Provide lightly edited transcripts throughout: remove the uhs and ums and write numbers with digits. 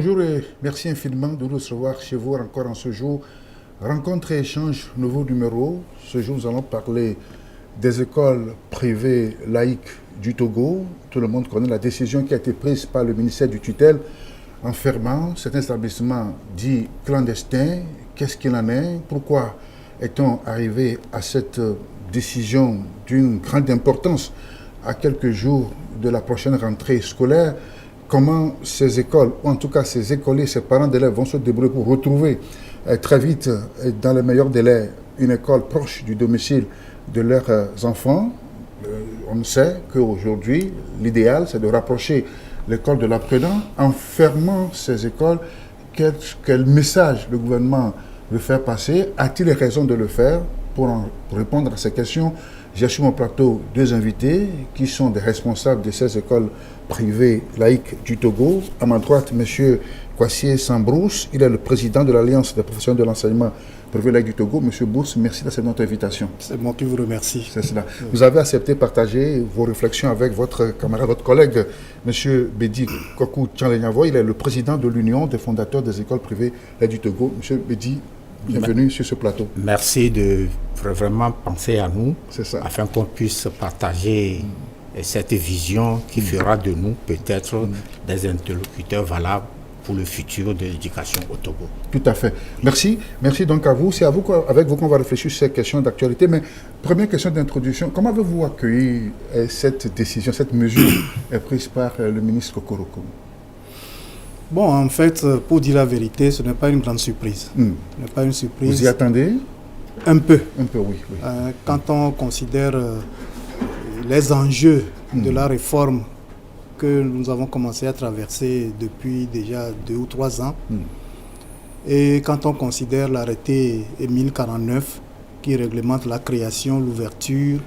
Bonjour et merci infiniment de nous recevoir chez vous encore en ce jour. Rencontre et échange, nouveau numéro. Ce jour, nous allons parler des écoles privées laïques du Togo. Tout le monde connaît la décision qui a été prise par le ministère du tutelle en fermant certains établissements dits clandestins. Qu'est-ce qu'il en est? Pourquoi est-on arrivé à cette décision d'une grande importance à quelques jours de la prochaine rentrée scolaire? Comment ces écoles, ou en tout cas ces écoliers, ces parents d'élèves vont se débrouiller pour retrouver très vite, dans les meilleurs délais, une école proche du domicile de leurs enfants? On sait qu'aujourd'hui, l'idéal, c'est de rapprocher l'école de l'apprenant. En fermant ces écoles, quel message le gouvernement veut faire passer? A-t-il raison de le faire? Pour répondre à ces questions, j'ai sur mon plateau deux invités qui sont des responsables de ces écoles privées laïques du Togo. À ma droite, M. Kwassié Sambrousse, il est le président de l'Alliance des professionnels de l'enseignement privé laïque du Togo. M. Bours, merci d'accepter notre invitation. C'est moi qui vous remercie. C'est cela. Vous avez accepté de partager vos réflexions avec votre camarade, votre collègue, M. Bedi Kokou Tchanlenyavo. Il est le président de l'Union des fondateurs des écoles privées laïques du Togo. M. Bedi, bienvenue sur ce plateau. Merci de vraiment penser à nous, ça, afin qu'on puisse partager cette vision qui fera de nous peut-être des interlocuteurs valables pour le futur de l'éducation au Togo. Tout à fait. Merci. Merci donc à vous. C'est avec vous qu'on va réfléchir sur ces questions d'actualité. Mais première question d'introduction, comment avez-vous accueilli cette décision, cette mesure prise par le ministre Kokoroko? Bon, en fait, pour dire la vérité, ce n'est pas une grande surprise. Ce n'est pas une surprise. Vous y attendez? Un peu. Un peu, oui. Quand on considère les enjeux de la réforme que nous avons commencé à traverser depuis déjà 2 ou 3 ans, et quand on considère l'arrêté 1049 qui réglemente la création, l'ouverture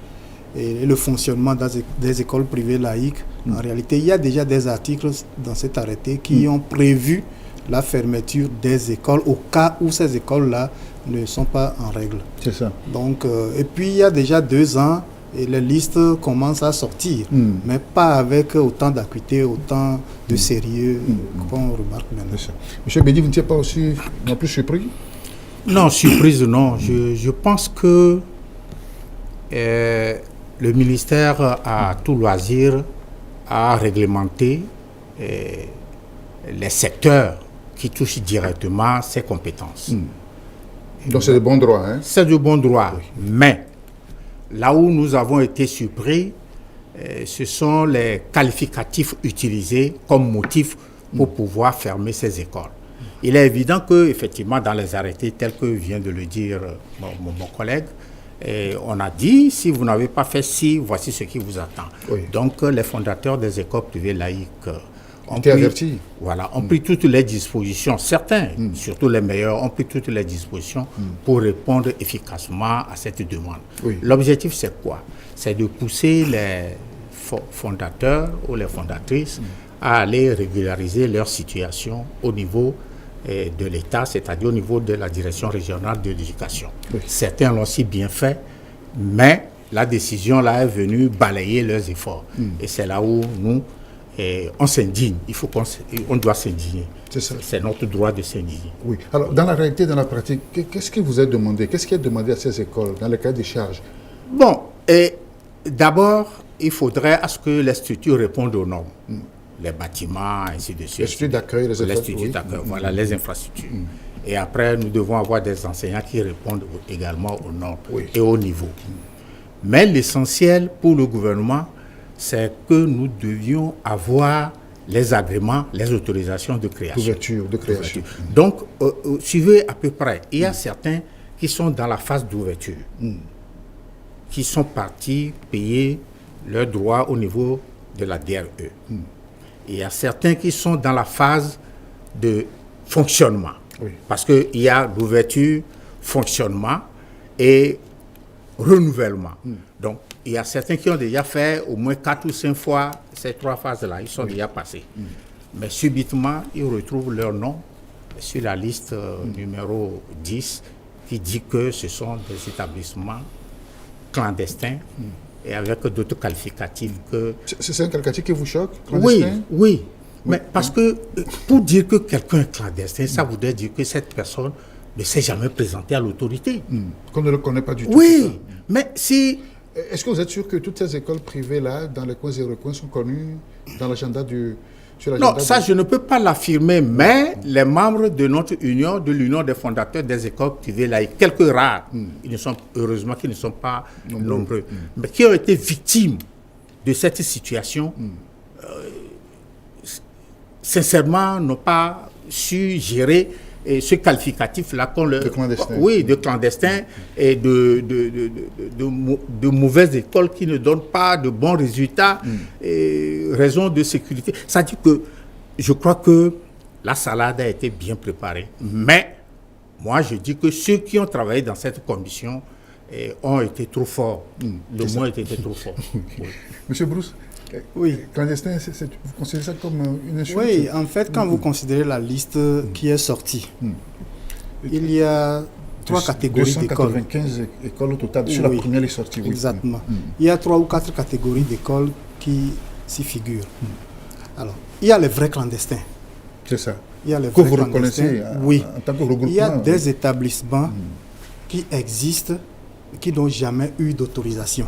et le fonctionnement des écoles privées laïques, en réalité, il y a déjà des articles dans cet arrêté qui ont prévu la fermeture des écoles au cas où ces écoles-là ne sont pas en règle. C'est ça. Donc, et puis, il y a déjà 2 ans, et les listes commencent à sortir, mais pas avec autant d'acuité, autant de sérieux qu'on remarque maintenant. Monsieur Bedi, vous n'étiez pas aussi non plus surpris? Non, surprise non. Je pense que le ministère a tout loisir à réglementer les secteurs qui touchent directement ses compétences. Donc c'est de bon droit, hein? C'est de bon droit. Oui. Mais là où nous avons été surpris, ce sont les qualificatifs utilisés comme motif pour pouvoir fermer ces écoles. Il est évident que, effectivement, dans les arrêtés tels que vient de le dire mon collègue, on a dit, si vous n'avez pas fait ci, voici ce qui vous attend. Oui. Donc, les fondateurs des écoles privées laïques ont pris toutes les dispositions, certains, surtout les meilleurs, ont pris toutes les dispositions pour répondre efficacement à cette demande. Oui. L'objectif, c'est quoi? C'est de pousser les fondateurs ou les fondatrices à aller régulariser leur situation au niveau de l'État, c'est-à-dire au niveau de la direction régionale de l'éducation. Oui. Certains l'ont si bien fait, mais la décision là est venue balayer leurs efforts. Et c'est là où nous, on s'indigne. On doit s'indigner. C'est notre droit de s'indigner. Oui. Alors, dans la réalité, dans la pratique, qu'est-ce qui vous est demandé? Qu'est-ce qui est demandé à ces écoles dans le cas des charges? Bon, d'abord, il faudrait à ce que les structures répondent aux normes. Les bâtiments, ainsi de suite. Les structures d'accueil, les structures d'accueil, voilà, les infrastructures. Et après, nous devons avoir des enseignants qui répondent également aux normes et au niveau. Mais l'essentiel pour le gouvernement, c'est que nous devions avoir les agréments, les autorisations de création. De création. Donc, suivez à peu près. Il y a certains qui sont dans la phase d'ouverture, qui sont partis payer leurs droits au niveau de la DRE. Il y a certains qui sont dans la phase de fonctionnement. Parce qu'il y a l'ouverture, fonctionnement et renouvellement. Donc, il y a certains qui ont déjà fait au moins 4 ou 5 fois ces 3 phases-là. Ils sont déjà passés. Mais subitement, ils retrouvent leur nom sur la liste numéro 10 qui dit que ce sont des établissements clandestins et avec d'autres qualificatifs que... C'est un qualificatif qui vous choque? Oui, oui. Mais parce que pour dire que quelqu'un est clandestin, ça voudrait dire que cette personne ne s'est jamais présentée à l'autorité. Qu'on ne le connaît pas du tout. Oui, mais si... Est-ce que vous êtes sûr que toutes ces écoles privées-là, dans les coins et recoins, sont connues dans l'agenda du... Non, ça je ne peux pas l'affirmer, mais les membres de notre union, de l'union des fondateurs des écoles privées laïques, quelques rares, ils ne sont, heureusement qu'ils ne sont pas nombreux, mais qui ont été victimes de cette situation, sincèrement n'ont pas su gérer ce qualificatif-là qu'on le... De clandestin. Oui, de clandestin et de mauvaises écoles qui ne donnent pas de bons résultats, et raison de sécurité. Ça dit que je crois que la salade a été bien préparée. Mais moi, je dis que ceux qui ont travaillé dans cette commission ont été trop forts. Le mot était trop fort. Oui. Monsieur Bruce, oui, clandestin, vous considérez ça comme une insulte? Oui, en fait, quand vous considérez la liste qui est sortie, il y a 3 catégories d'écoles. 295 écoles au total, sur la première les sorties. Oui. Exactement. Il y a 3 ou 4 catégories d'écoles qui s'y figurent. Alors, il y a les vrais clandestins. C'est ça. Il y a les que vrais vous reconnaissez oui. En tant que regroupement. Il y a des établissements qui existent, qui n'ont jamais eu d'autorisation.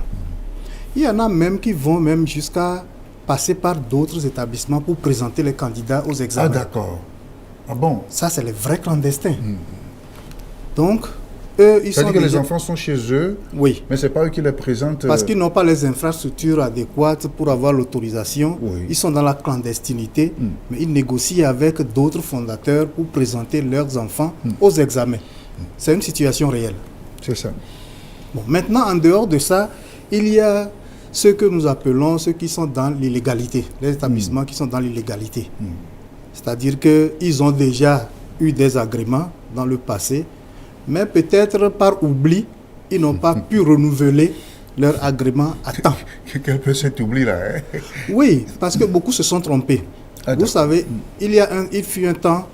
Il y en a même qui vont même jusqu'à passer par d'autres établissements pour présenter les candidats aux examens. Ah d'accord. Ah bon? Ça, c'est les vrais clandestins. Donc, eux, ils sont... C'est-à-dire que les enfants sont chez eux, oui, mais ce n'est pas eux qui les présentent... Parce qu'ils n'ont pas les infrastructures adéquates pour avoir l'autorisation. Oui. Ils sont dans la clandestinité, mais ils négocient avec d'autres fondateurs pour présenter leurs enfants aux examens. C'est une situation réelle. C'est ça. Bon, maintenant, en dehors de ça, il y a ceux que nous appelons ceux qui sont dans l'illégalité, les établissements qui sont dans l'illégalité. C'est-à-dire qu'ils ont déjà eu des agréments dans le passé, mais peut-être par oubli, ils n'ont pas pu renouveler leur agrément à temps. Quel peu cet oubli là, hein? Oui, parce que beaucoup se sont trompés. Vous savez, il fut un temps,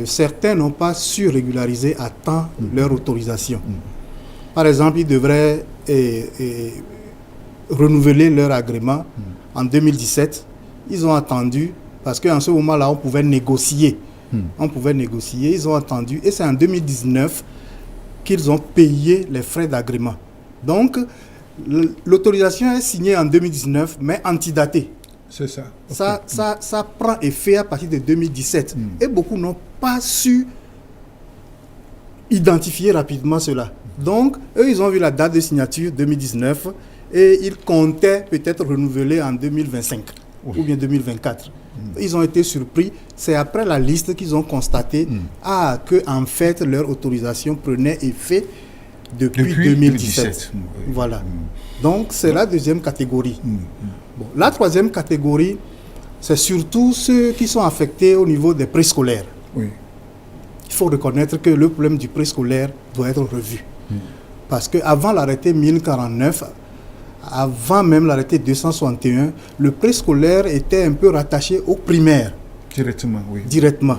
certains n'ont pas su régulariser à temps leur autorisation. Par exemple, ils devraient renouveler leur agrément en 2017. Ils ont attendu, parce qu'en ce moment-là, on pouvait négocier. On pouvait négocier, ils ont attendu. Et c'est en 2019 qu'ils ont payé les frais d'agrément. Donc, l'autorisation est signée en 2019, mais antidatée. C'est ça. Okay. Ça prend effet à partir de 2017. Et beaucoup n'ont pas su identifier rapidement cela. Donc, eux, ils ont vu la date de signature 2019 et ils comptaient peut-être renouveler en 2025 ou bien 2024. Ils ont été surpris. C'est après la liste qu'ils ont constaté que en fait, leur autorisation prenait effet depuis 2017. Voilà. Donc, c'est la deuxième catégorie. Bon, la troisième catégorie, c'est surtout ceux qui sont affectés au niveau des préscolaires. Oui. Il faut reconnaître que le problème du préscolaire doit être revu. Parce qu'avant l'arrêté 1049, avant même l'arrêté 261, le préscolaire était un peu rattaché au primaire. Directement, oui. Directement.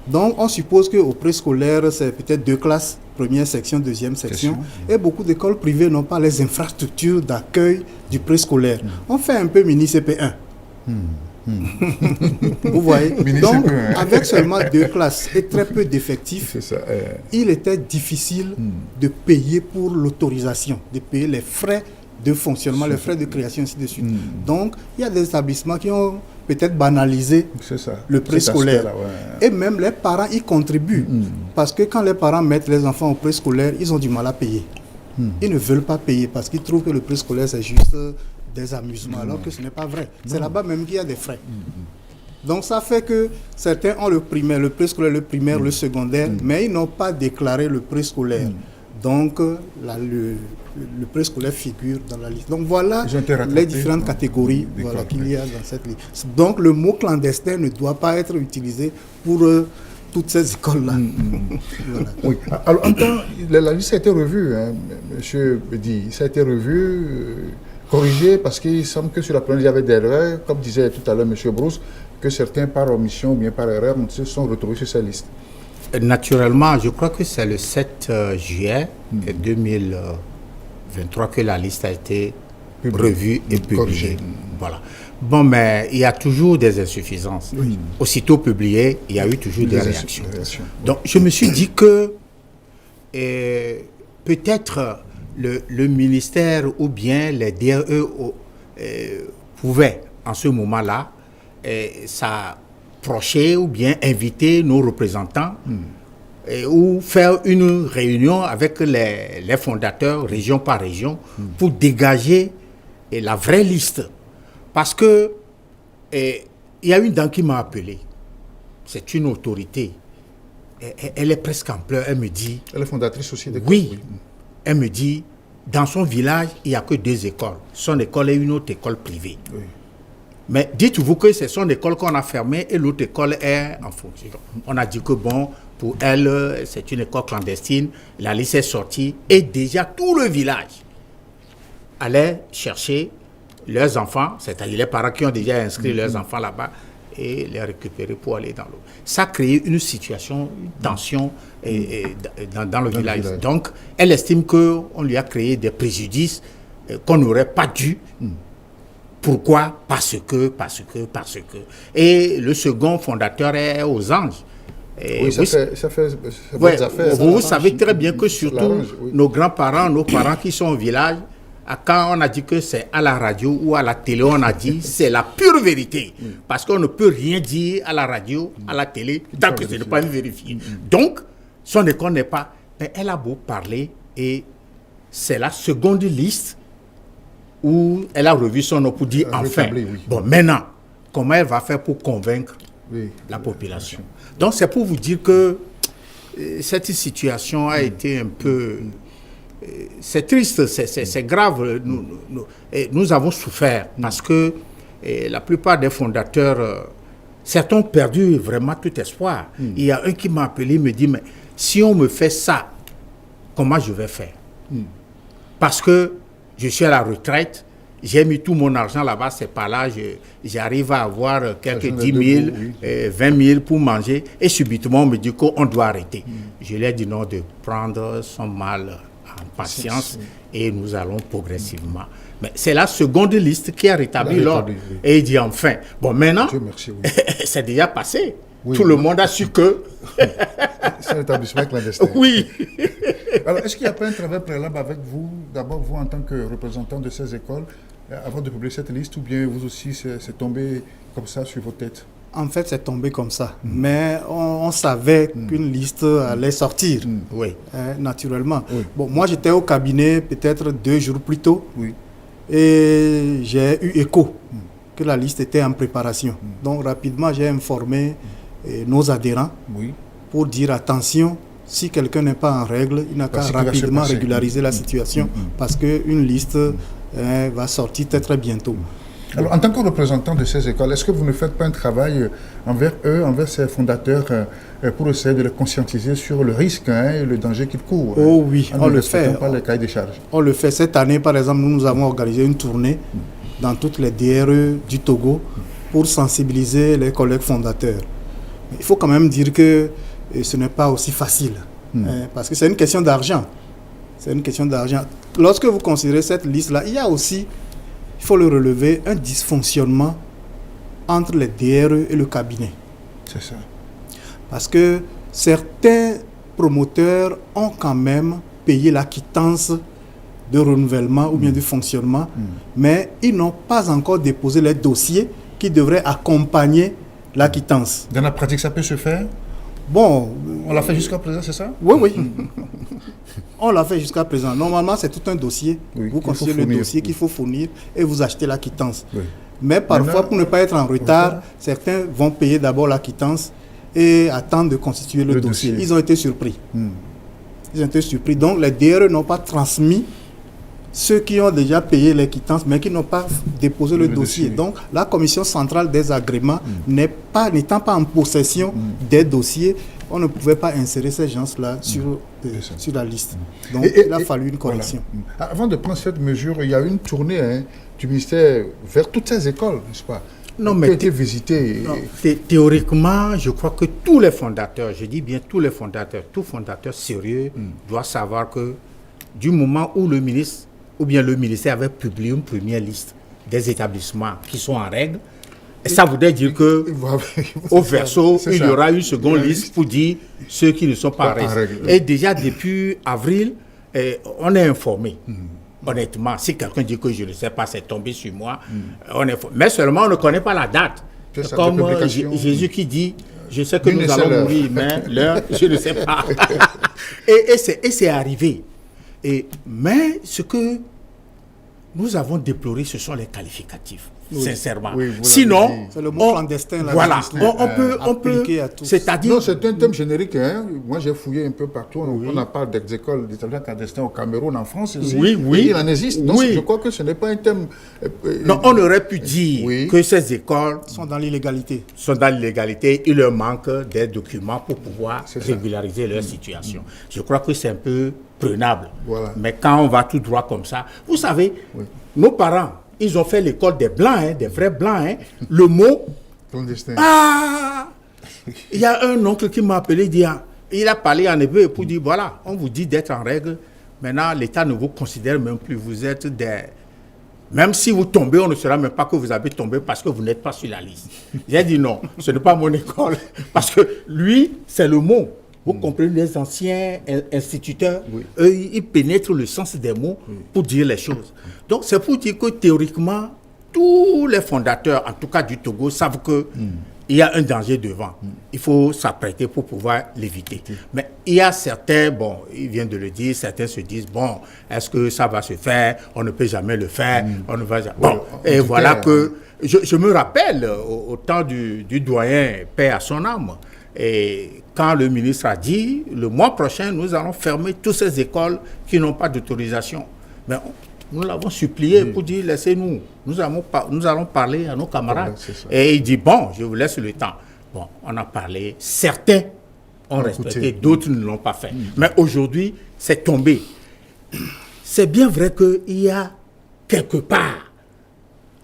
Donc, on suppose qu'au préscolaire, c'est peut-être 2 classes, première section, deuxième section. Et beaucoup d'écoles privées n'ont pas les infrastructures d'accueil du préscolaire. On fait un peu mini CP1. Vous voyez? Donc, avec seulement 2 classes et très peu d'effectifs, il était difficile de payer pour l'autorisation, de payer les frais de fonctionnement, les frais de création, ainsi de suite. Donc, il y a des établissements qui ont peut-être banalisé le préscolaire. Et même les parents y contribuent. Parce que quand les parents mettent les enfants au préscolaire, ils ont du mal à payer. Ils ne veulent pas payer parce qu'ils trouvent que le préscolaire, c'est juste des amusements, alors que ce n'est pas vrai. C'est là-bas même qu'il y a des frais. Donc ça fait que certains ont le primaire, le préscolaire, le primaire, le secondaire, mais ils n'ont pas déclaré le préscolaire. Donc le préscolaire figure dans la liste. Donc voilà les différentes catégories qu'il y a dans cette liste. Donc le mot clandestin ne doit pas être utilisé pour toutes ces écoles-là. Voilà. Oui. Alors, la liste a été revue, hein, monsieur Bedi, ça a été revu, corrigé, parce qu'il semble que sur la première, il y avait des erreurs, comme disait tout à l'heure monsieur Bruce, que certains par omission ou bien par erreur se sont retrouvés sur cette liste. Naturellement, je crois que c'est le 7 juillet 2023 que la liste a été revue et publiée. Voilà. Bon, mais il y a toujours des insuffisances. Oui. Aussitôt publié, il y a eu toujours des réactions. Donc, je me suis dit que peut-être le ministère ou bien les DRE pouvaient, en ce moment-là, s'approcher ou bien inviter nos représentants ou faire une réunion avec les fondateurs, région par région, pour dégager la vraie liste. Parce que il y a une dame qui m'a appelé. C'est une autorité. Elle est presque en pleurs. Elle me dit... Elle est fondatrice aussi d'école. Oui. Elle me dit, dans son village, il n'y a que 2 écoles. Son école et une autre école privée. Oui. Mais dites-vous que c'est son école qu'on a fermée et l'autre école est en fonction. On a dit que bon, pour elle, c'est une école clandestine. La liste est sortie et déjà tout le village allait chercher leurs enfants, c'est-à-dire les parents qui ont déjà inscrit leurs enfants là-bas, et les récupérer pour aller dans l'eau. Ça a créé une situation, une tension dans le village. Donc, elle estime qu'on lui a créé des préjudices qu'on n'aurait pas dû. Pourquoi ? Parce que. Et le second fondateur est aux Anges. Oui, ça fait bonnes affaires. Vous savez très bien que surtout nos grands-parents, nos parents qui sont au village, quand on a dit que c'est à la radio ou à la télé, on a dit c'est la pure vérité. Parce qu'on ne peut rien dire à la radio, à la télé, tant que ce n'est pas vérifié. Donc, son école n'est pas... Mais elle a beau parler et c'est la seconde liste où elle a revu son nom pour dire enfin. Bon, maintenant, comment elle va faire pour convaincre la population? Donc, c'est pour vous dire que cette situation a été un peu... C'est triste, c'est grave. Nous avons souffert parce que la plupart des fondateurs, certains ont perdu vraiment tout espoir. Il y a un qui m'a appelé, me dit, mais si on me fait ça, comment je vais faire? Parce que je suis à la retraite, j'ai mis tout mon argent là-bas, c'est pas là, j'arrive à avoir quelques 10 000, 20 000 pour manger, et subitement on me dit qu'on doit arrêter. Je lui ai dit non, de prendre son mal en patience et nous allons progressivement. Mais c'est la seconde liste qui a rétabli l'ordre. Et il dit enfin, bon maintenant, c'est déjà passé. Tout le monde a su que... c'est un établissement clandestin. Oui. Alors, est-ce qu'il n'y a pas un travail préalable avec vous, d'abord vous en tant que représentant de ces écoles, avant de publier cette liste, ou bien vous aussi, c'est tombé comme ça sur vos têtes? En fait, c'est tombé comme ça. Mais on savait qu'une liste allait sortir, naturellement. Oui. Bon, moi, j'étais au cabinet peut-être 2 jours plus tôt, et j'ai eu écho que la liste était en préparation. Donc, rapidement, j'ai informé nos adhérents pour dire attention, si quelqu'un n'est pas en règle, il n'a qu'à rapidement régulariser la situation parce qu'une liste va sortir très, très bientôt. Alors, en tant que représentant de ces écoles, est-ce que vous ne faites pas un travail envers eux, envers ces fondateurs, pour essayer de les conscientiser sur le risque et le danger qu'ils courent? Oh oui, on le fait. Pas les cahiers des charges. On le fait. Cette année, par exemple, nous avons organisé une tournée dans toutes les DRE du Togo pour sensibiliser les collègues fondateurs. Mais il faut quand même dire que ce n'est pas aussi facile, parce que c'est une question d'argent. C'est une question d'argent. Lorsque vous considérez cette liste-là, il y a aussi, il faut le relever, un dysfonctionnement entre les DRE et le cabinet. C'est ça. Parce que certains promoteurs ont quand même payé la quittance de renouvellement ou bien de fonctionnement, mais ils n'ont pas encore déposé les dossiers qui devraient accompagner la quittance. Dans la pratique, ça peut se faire? Bon, on l'a fait jusqu'à présent, c'est ça? Oui. On l'a fait jusqu'à présent. Normalement, c'est tout un dossier. Vous considérez le dossier qu'il faut fournir et vous achetez la quittance. Mais parfois, pour ne pas être en retard, certains vont payer d'abord la quittance et attendre de constituer le dossier. Ils ont été surpris. Ils ont été surpris. Donc, les DRE n'ont pas transmis ceux qui ont déjà payé les quittances, mais qui n'ont pas déposé le dossier. Donc, la commission centrale des agréments n'étant pas en possession des dossiers, on ne pouvait pas insérer ces gens-là sur la liste. Donc, il a fallu une correction. Voilà. Avant de prendre cette mesure, il y a eu une tournée du ministère vers toutes ces écoles, n'est-ce pas? Non, mais été visité. Théoriquement, je crois que tous les fondateurs, je dis bien tous les fondateurs, tout fondateur sérieux doit savoir que du moment où le ministre ou bien le ministère avait publié une première liste, des établissements qui sont en règle. Et ça voudrait dire que au verso, C'est il y ça. aura une seconde liste pour dire ceux qui ne sont pas en règle. Et déjà depuis avril, on est informé. Honnêtement, si quelqu'un dit que je ne sais pas, c'est tombé sur moi, on est informé. Mais seulement on ne connaît pas la date. C'est ça, Comme de publication. Jésus qui dit, je sais que Une nous seule allons heure. mourir, mais l'heure, je ne sais pas. et c'est arrivé. Mais ce que nous avons déploré, ce sont les qualificatifs, sincèrement. Oui, vous l'avez Sinon, dit. C'est le mot clandestin, là, voilà, difficile, on peut, appliqué à tous. c'est-à-dire, Non, c'est un thème générique. Hein. Moi, j'ai fouillé un peu partout. On en parle des écoles d'établissements clandestins au Cameroun, en France aussi. Oui, oui. Et il en existe. Donc, Oui. je crois que ce n'est pas un thème... non, on aurait pu dire Oui. que ces écoles Ils sont dans l'illégalité. sont dans l'illégalité, il leur manque des documents pour pouvoir C'est ça. régulariser leur situation. Je crois que c'est un peu prenable. Voilà. Mais quand on va tout droit comme ça, vous savez, nos parents, ils ont fait l'école des blancs, hein, des vrais blancs. Hein. Le mot, clandestin. il y a un oncle qui m'a appelé, il a parlé en hébreu pour dire, voilà, on vous dit d'être en règle, maintenant l'État ne vous considère même plus, vous êtes des... Même si vous tombez, on ne saura même pas que vous avez tombé parce que vous n'êtes pas sur la liste. J'ai dit non, ce n'est pas mon école. Parce que lui, c'est le mot. Vous comprenez, les anciens instituteurs, eux, ils pénètrent le sens des mots pour dire les choses. Donc, c'est pour dire que théoriquement, tous les fondateurs, en tout cas du Togo, savent que il y a un danger devant. Il faut s'apprêter pour pouvoir l'éviter. Mais il y a certains, bon, il vient de le dire, certains se disent, bon, est-ce que ça va se faire? On ne peut jamais le faire. On ne va jamais... Bon, et voilà que... Je me rappelle, au temps du doyen, paix à son âme, et quand le ministre a dit, le mois prochain, nous allons fermer toutes ces écoles qui n'ont pas d'autorisation. Mais nous l'avons supplié pour dire, laissez-nous, nous allons parler à nos camarades. Et il dit, bon, je vous laisse le temps. Bon, on a parlé, certains ont respecté, d'autres ne l'ont pas fait. Mais aujourd'hui, c'est tombé. C'est bien vrai qu'il y a quelque part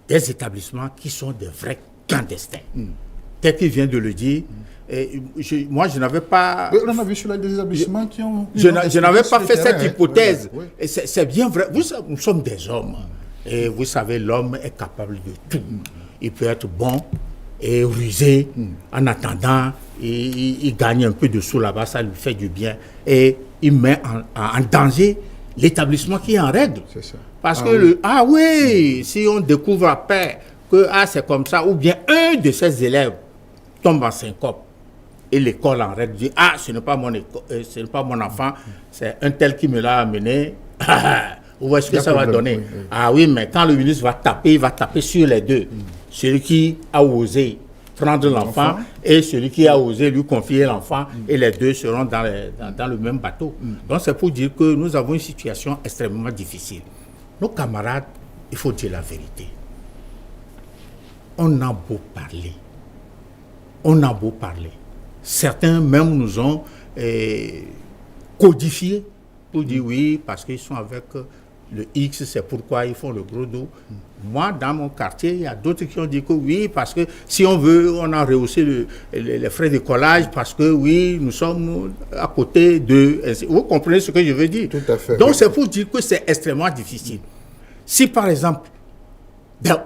des établissements qui sont des vrais clandestins. Tel qu'il vient de le dire, moi, je n'avais pas... On a vu sur des établissements qui ont... Je n'avais pas fait cette hypothèse. Oui. Et c'est bien vrai. Nous sommes des hommes. Et vous savez, l'homme est capable de tout. Il peut être bon et rusé. En attendant, il gagne un peu de sous là-bas, ça lui fait du bien. Et il met en danger l'établissement qui est en règle. C'est ça. Parce que, si on découvre après que c'est comme ça, ou bien un de ses élèves tombe en syncope, et l'école en règle dit, ce n'est pas mon enfant, c'est un tel qui me l'a amené. Vous voyez ce que ça va donner. Oui, mais quand le ministre va taper, il va taper sur les deux. Celui qui a osé prendre l'enfant et celui qui a osé lui confier l'enfant, et les deux seront dans le même bateau. Donc c'est pour dire que nous avons une situation extrêmement difficile. Nos camarades, il faut dire la vérité. On a beau parler. Certains même nous ont codifié pour dire oui, parce qu'ils sont avec le X, c'est pourquoi ils font le gros dos. Moi, dans mon quartier, il y a d'autres qui ont dit que oui, parce que si on veut, on a rehaussé les frais de collage, parce que oui, nous sommes à côté de... Vous comprenez ce que je veux dire? Tout à fait. Donc, c'est pour dire que c'est extrêmement difficile. Si, par exemple,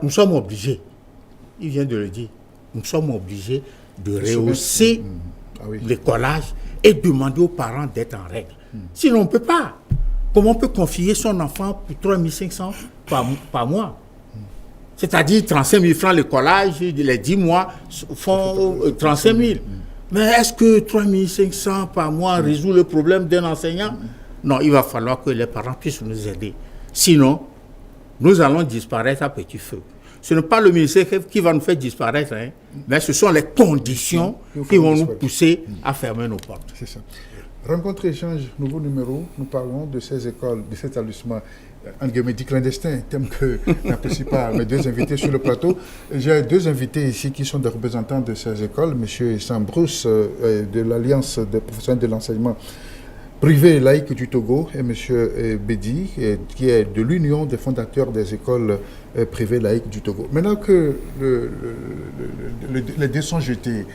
nous sommes obligés, il vient de le dire, nous sommes obligés de rehausser le collage et demander aux parents d'être en règle. Sinon, on ne peut pas. Comment on peut confier son enfant pour 3 500 par mois? C'est-à-dire 35 000 francs le collage, les 10 mois font 35 000. Mais est-ce que 3 500 par mois résout le problème d'un enseignant? Non, il va falloir que les parents puissent nous aider. Sinon, nous allons disparaître à petit feu. Ce n'est pas le ministère qui va nous faire disparaître, mais ce sont les conditions qui vont nous pousser à fermer nos portes. C'est ça. Rencontre échange, nouveau numéro, nous parlons de ces écoles, de ces établissements en guillemets clandestins, thème que n'apprécient pas mes deux invités sur le plateau. J'ai deux invités ici qui sont des représentants de ces écoles, M. Sam Bruce de l'Alliance des professionnels de l'enseignement privé laïque du Togo, et M. Bedi, qui est de l'Union des fondateurs des écoles privées laïques du Togo. Maintenant que les dés sont jetés,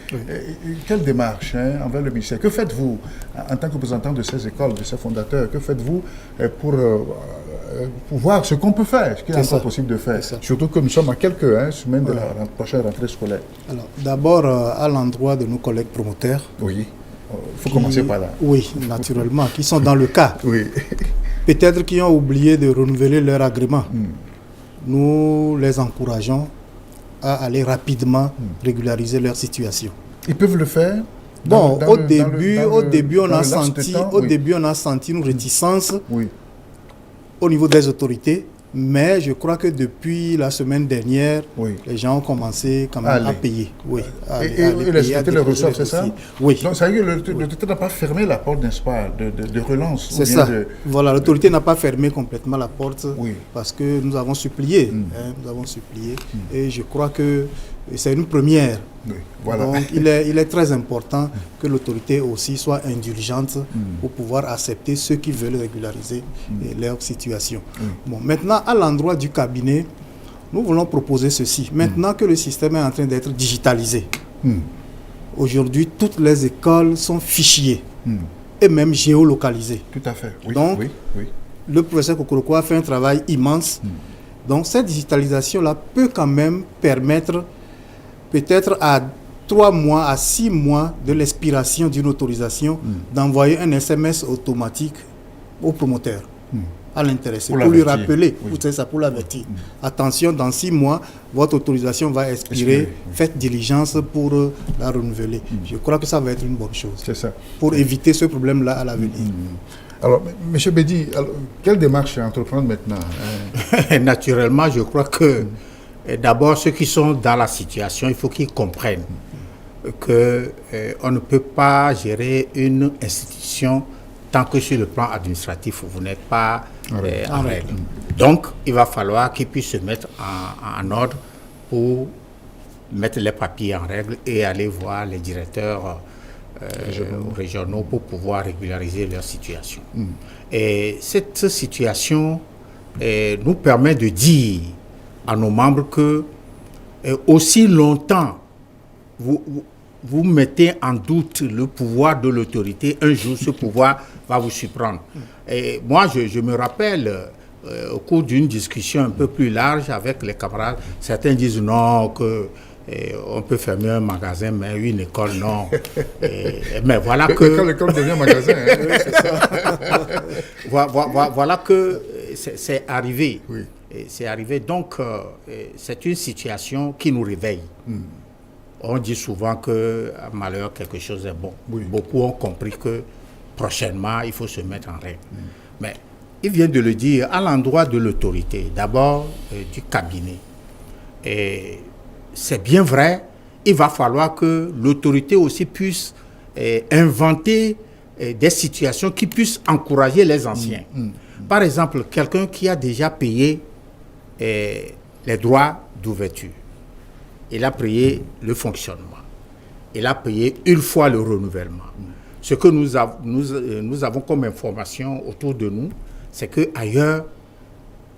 quelle démarche envers le ministère? Que faites-vous en tant que représentant de ces écoles, de ces fondateurs? Que faites-vous pour voir ce qu'on peut faire, ce qu'il est encore possible de faire? Surtout que nous sommes à quelques semaines de la prochaine rentrée scolaire. Alors, d'abord, à l'endroit de nos collègues promoteurs. Oui. Il faut commencer par là. Oui, naturellement, qui sont dans le cas. Oui. Peut-être qui ont oublié de renouveler leur agrément. Nous les encourageons à aller rapidement régulariser leur situation. Ils peuvent le faire? Bon, au début, on a senti une réticence au niveau des autorités. Mais je crois que depuis la semaine dernière, les gens ont commencé quand même à payer. Oui, et respecter les ressources, c'est ça? Oui. Donc ça veut dire que l'autorité n'a pas fermé la porte, n'est-ce pas, de relance? C'est ça. Voilà, l'autorité n'a pas fermé complètement la porte parce que nous avons supplié. Nous avons supplié. Et je crois que c'est une première. Voilà. Donc il est très important que l'autorité aussi soit indulgente pour pouvoir accepter ceux qui veulent régulariser leur situation. Bon, maintenant, à l'endroit du cabinet, nous voulons proposer ceci. Maintenant que le système est en train d'être digitalisé, aujourd'hui, toutes les écoles sont fichiées et même géolocalisées. Tout à fait. Oui. Donc, le professeur Kokoroko a fait un travail immense. Donc, cette digitalisation-là peut quand même permettre peut-être à 3 mois, à 6 mois de l'expiration d'une autorisation, d'envoyer un SMS automatique au promoteur, à l'intéressé, pour lui rappeler, pour l'avertir. Attention, dans 6 mois, votre autorisation va expirer, faites diligence pour la renouveler. Je crois que ça va être une bonne chose. C'est ça. Pour éviter ce problème-là à l'avenir. Alors, M. Bedi, quelle démarche entreprendre maintenant? Naturellement, je crois que d'abord, ceux qui sont dans la situation, il faut qu'ils comprennent qu'on ne peut pas gérer une institution tant que sur le plan administratif, vous n'êtes pas en règle. Donc, il va falloir qu'ils puissent se mettre en ordre pour mettre les papiers en règle et aller voir les directeurs régionaux pour pouvoir régulariser leur situation. Et cette situation nous permet de dire à nos membres que aussi longtemps vous mettez en doute le pouvoir de l'autorité, un jour ce pouvoir va vous surprendre. Et moi, je me rappelle, au cours d'une discussion un peu plus large avec les camarades, certains disent non, que on peut fermer un magasin, mais une école, non. Mais voilà que... Quand l'école devient magasin. C'est ça. Voilà que c'est arrivé. C'est arrivé. Donc, c'est une situation qui nous réveille. On dit souvent que, à malheur, quelque chose est bon. Beaucoup ont compris que prochainement, il faut se mettre en règle. Mais il vient de le dire à l'endroit de l'autorité, d'abord du cabinet. Et c'est bien vrai, il va falloir que l'autorité aussi puisse inventer des situations qui puissent encourager les anciens. Par exemple, quelqu'un qui a déjà payé les droits d'ouverture, il a payé le fonctionnement, il a payé une fois le renouvellement. Ce que nous avons comme information autour de nous, c'est qu'ailleurs,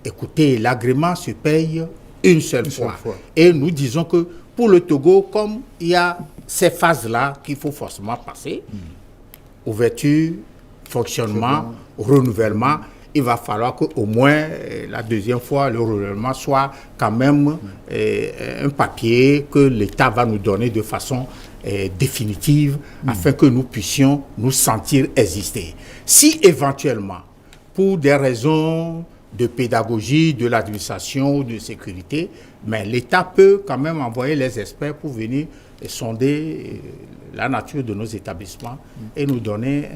écoutez, l'agrément se paye une seule fois. Et nous disons que pour le Togo, comme il y a ces phases-là qu'il faut forcément passer, ouverture, fonctionnement, renouvellement, il va falloir qu'au moins la deuxième fois, le renouvellement soit quand même un papier que l'État va nous donner de façon définitive afin que nous puissions nous sentir exister. Si éventuellement, pour des raisons de pédagogie, de l'administration ou de sécurité, mais l'État peut quand même envoyer les experts pour venir sonder la nature de nos établissements et nous donner...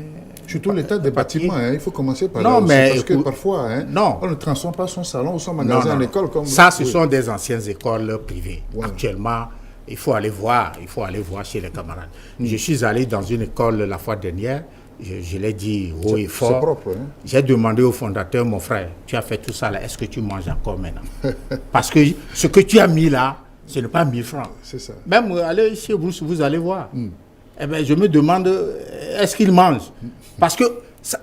Surtout l'état des bâtiments, il faut commencer par là aussi, parce que parfois, on ne transforme pas son salon ou son magasin en école. Comme... Ça, ce sont des anciennes écoles privées. Actuellement, il faut aller voir chez les camarades. Je suis allé dans une école la fois dernière, je l'ai dit haut et fort. C'est propre. J'ai demandé au fondateur, mon frère, tu as fait tout ça là, est-ce que tu manges encore maintenant? Parce que ce que tu as mis là, ce n'est pas 1000 francs. C'est ça. Même allez chez vous allez voir. Eh bien, je me demande, est-ce qu'il mange? Parce que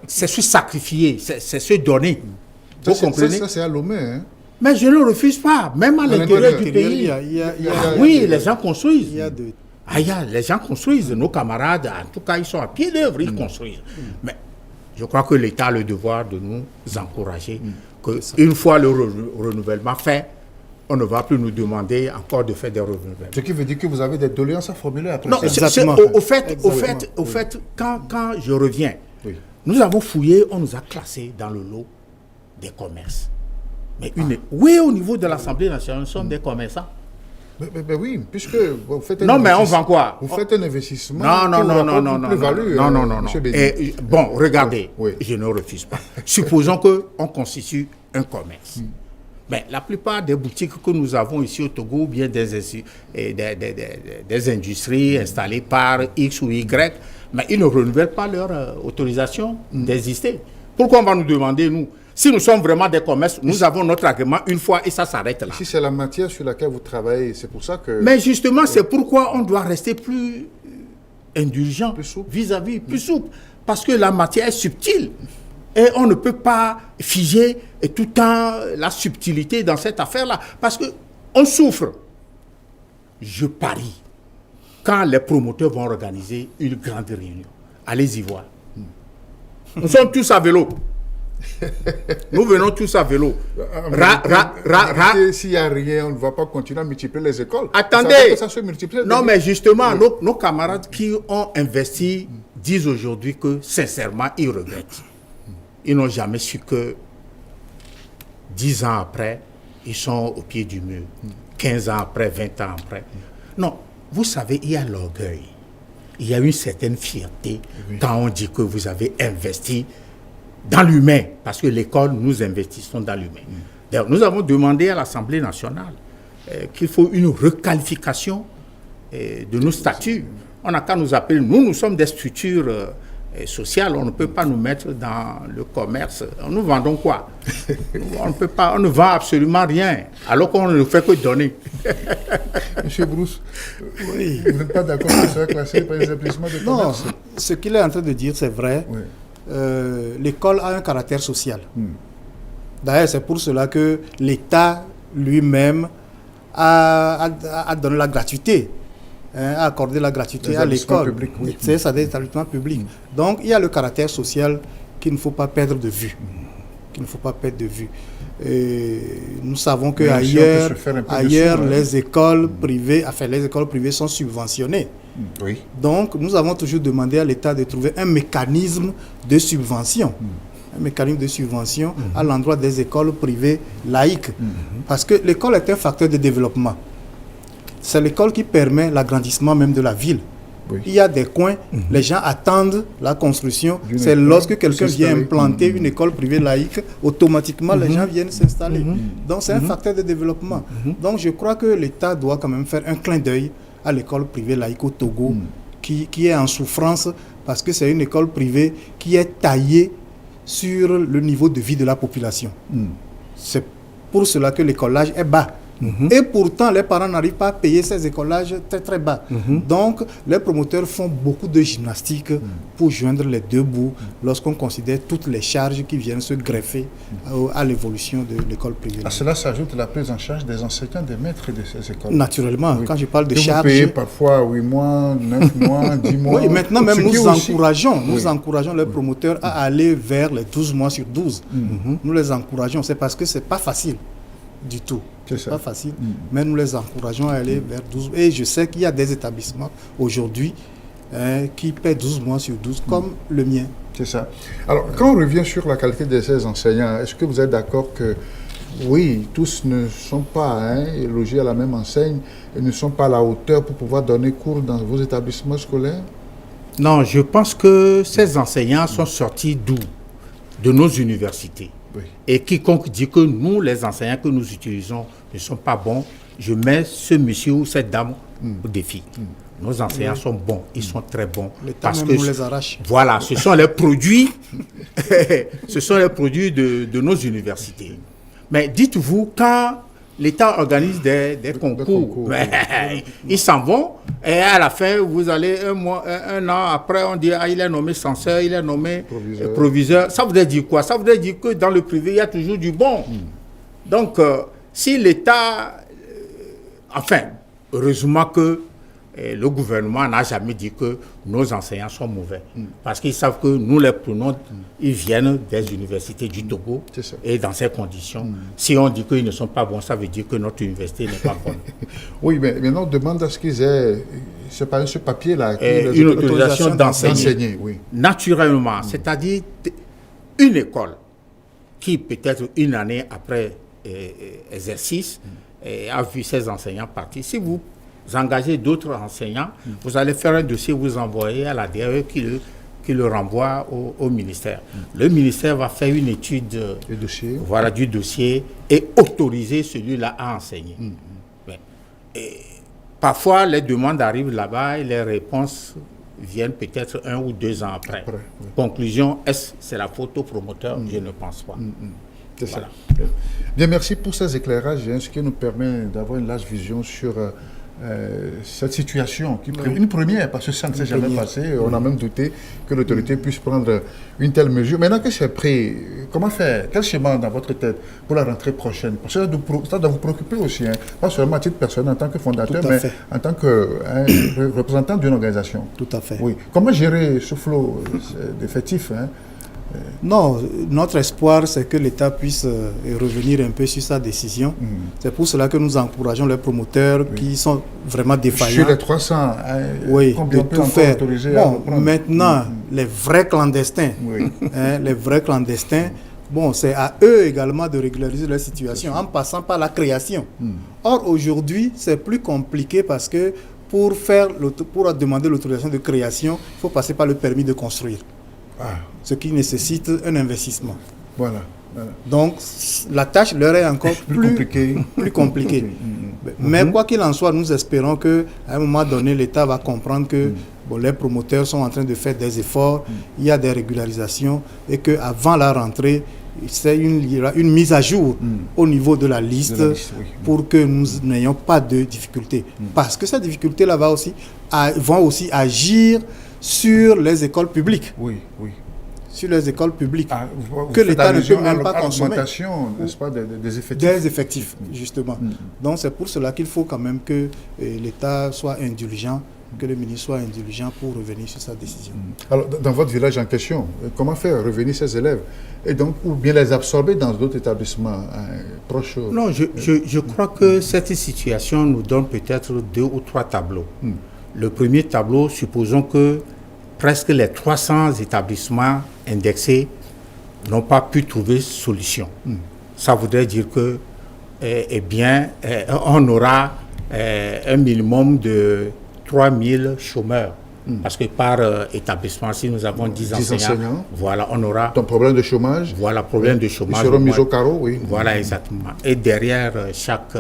c'est se sacrifier, c'est se donner. Vous comprenez? Ça, c'est à Lomé. Hein? Mais je ne le refuse pas, même à l'intérieur du pays. Oui, les gens construisent. Les gens construisent. Nos camarades, en tout cas, ils sont à pied d'œuvre, ils construisent. Mais je crois que l'État a le devoir de nous encourager. Une fois le renouvellement fait, on ne va plus nous demander encore de faire des renouvellements. Ce qui veut dire que vous avez des doléances à formuler après. Non, au fait, quand je reviens, nous avons fouillé, on nous a classés dans le lot des commerces. Mais oui, au niveau de l'Assemblée nationale, nous sommes des commerçants. Mais oui, puisque vous faites non, mais on vend quoi? Vous faites un investissement. Non. Et, bon, regardez, je ne refuse pas. Supposons qu'on constitue un commerce. Mais la plupart des boutiques que nous avons ici au Togo, ou bien des industries installées par X ou Y, mais ils ne renouvellent pas leur autorisation d'exister. Pourquoi on va nous demander, nous? Si nous sommes vraiment des commerces, nous avons notre agrément une fois et ça s'arrête là. Si c'est la matière sur laquelle vous travaillez, c'est pour ça que... Mais justement, c'est pourquoi on doit rester plus indulgent vis-à-vis, plus souple. Parce que la matière est subtile. Et on ne peut pas figer tout le temps la subtilité dans cette affaire-là. Parce qu'on souffre. Je parie. Quand les promoteurs vont organiser une grande réunion, allez-y voir. Nous sommes tous à vélo. Nous venons tous à vélo. S'il n'y a rien, on ne va pas continuer à multiplier les écoles. Attendez. Ça se multiplie. Non, mais justement, nos camarades qui ont investi disent aujourd'hui que, sincèrement, ils regrettent. Ils n'ont jamais su que 10 ans après, ils sont au pied du mur. 15 ans après, 20 ans après. Non, vous savez, il y a l'orgueil. Il y a une certaine fierté quand on dit que vous avez investi dans l'humain, parce que l'école, nous investissons dans l'humain. D'ailleurs, nous avons demandé à l'Assemblée nationale qu'il faut une requalification de nos statuts. On n'a qu'à nous appeler, nous sommes des structures sociales, on ne peut pas nous mettre dans le commerce. Nous vendons quoi? On ne vend absolument rien, alors qu'on ne fait que donner. Monsieur Brousse, vous n'êtes pas d'accord que ça soit classé par les établissements de commerce? Non, ce qu'il est en train de dire, c'est vrai. Oui. L'école a un caractère social. D'ailleurs, c'est pour cela que l'État lui-même a donné la gratuité, a accordé la gratuité à l'école. C'est des établissements publics. Donc, il y a le caractère social qu'il ne faut pas perdre de vue. Nous savons que ailleurs, les écoles privées sont subventionnées. Oui. Donc, nous avons toujours demandé à l'État de trouver un mécanisme de subvention. Un mécanisme de subvention à l'endroit des écoles privées laïques. Parce que l'école est un facteur de développement. C'est l'école qui permet l'agrandissement même de la ville. Oui. Il y a des coins, les gens attendent la construction. C'est lorsque quelqu'un vient implanter une école privée laïque, automatiquement les gens viennent s'installer. Donc c'est un facteur de développement. Donc je crois que l'État doit quand même faire un clin d'œil à l'école privée laïque au Togo, qui est en souffrance parce que c'est une école privée qui est taillée sur le niveau de vie de la population. C'est pour cela que l'écolage est bas. Et pourtant, les parents n'arrivent pas à payer ces écolages très très bas. Donc, les promoteurs font beaucoup de gymnastique pour joindre les deux bouts lorsqu'on considère toutes les charges qui viennent se greffer à l'évolution de l'école privée. À cela s'ajoute la prise en charge des enseignants, des maîtres de ces écoles. Naturellement, quand je parle de charges... Vous payez parfois 8 mois, 9 mois, 10 mois... Oui, maintenant même nous encourageons les promoteurs à aller vers les 12 mois sur 12. Nous les encourageons, c'est parce que ce n'est pas facile du tout. C'est pas facile, mais nous les encourageons à aller vers 12. Et je sais qu'il y a des établissements aujourd'hui qui paient 12 mois sur 12, comme le mien. C'est ça. Alors, quand on revient sur la qualité de ces enseignants, est-ce que vous êtes d'accord que, oui, tous ne sont pas logés à la même enseigne et ne sont pas à la hauteur pour pouvoir donner cours dans vos établissements scolaires? Non, je pense que ces enseignants sont sortis d'où? De nos universités. Oui. Et quiconque dit que nous, les enseignants que nous utilisons, ne sont pas bons, je mets ce monsieur ou cette dame au défi. Nos enseignants sont bons, ils sont très bons. Parce que nous les arrache. Voilà, ce sont les produits, de nos universités. Mais dites-vous, quand l'État organise des concours. Mais ils s'en vont et à la fin, vous allez un an après, on dit il est nommé censeur, il est nommé proviseur. Ça voudrait dire quoi? Ça voudrait dire que dans le privé, il y a toujours du bon. Donc, si l'État... enfin, heureusement que le gouvernement n'a jamais dit que nos enseignants sont mauvais. Parce qu'ils savent que nous les prenons, ils viennent des universités du Togo. Et dans ces conditions, si on dit qu'ils ne sont pas bons, ça veut dire que notre université n'est pas bonne. Oui, mais maintenant, on demande à ce qu'ils aient, c'est pas ce papier-là, une autorisation d'enseigner. Oui. Naturellement, c'est-à-dire une école qui peut-être une année après exercice a vu ses enseignants partir. Si vous engagez d'autres enseignants, vous allez faire un dossier, vous envoyez à la DRE qui le renvoie au ministère. Le ministère va faire une étude du dossier et autoriser celui-là à enseigner. Et parfois, les demandes arrivent là-bas et les réponses viennent peut-être 1 ou 2 ans après. Conclusion, est-ce c'est la faute au promoteur? Je ne pense pas. C'est ça. Bien, merci pour ces éclairages, ce qui nous permet d'avoir une large vision sur cette situation, une première, parce que ça ne s'est jamais passé. On a même douté que l'autorité puisse prendre une telle mesure. Maintenant que c'est pris, comment faire? Quel schéma dans votre tête pour la rentrée prochaine? Parce que ça doit vous préoccuper aussi, pas seulement à titre personnel en tant que fondateur, mais en tant que représentant d'une organisation. Tout à fait. Oui. Comment gérer ce flot d'effectifs? Non, notre espoir, c'est que l'État puisse revenir un peu sur sa décision. C'est pour cela que nous encourageons les promoteurs qui sont vraiment défaillants. Sur les 300, de tout faire. Bon, maintenant, les vrais clandestins, les vrais clandestins, bon, c'est à eux également de régulariser leur situation en passant par la création. Or, aujourd'hui, c'est plus compliqué parce que pour demander l'autorisation de création, il faut passer par le permis de construire. Ce qui nécessite un investissement. Voilà. Donc, la tâche leur est encore plus compliquée. Mais quoi qu'il en soit, nous espérons qu'à un moment donné, l'État va comprendre que les promoteurs sont en train de faire des efforts, il y a des régularisations et qu'avant la rentrée, il y aura une mise à jour au niveau de la liste, pour que nous n'ayons pas de difficultés. Parce que ces difficultés-là vont aussi agir sur les écoles publiques. Sur les écoles publiques, que l'État ne peut même pas consommer. N'est-ce pas, des effectifs. Des effectifs, justement. Donc c'est pour cela qu'il faut quand même que l'État soit indulgent, que le ministre soit indulgent pour revenir sur sa décision. Alors, dans votre village en question, comment faire revenir ces élèves et donc, ou bien les absorber dans d'autres établissements proches? Non, je crois que cette situation nous donne peut-être 2 ou 3 tableaux. Le premier tableau, supposons que presque les 300 établissements indexés n'ont pas pu trouver solution. Ça voudrait dire que, on aura un minimum de 3000 chômeurs. Parce que par établissement, si nous avons 10 enseignants, voilà, on aura... Ton problème de chômage? Voilà, problème de chômage. Ils seront mis au carreau, oui. Voilà, exactement. Et derrière chaque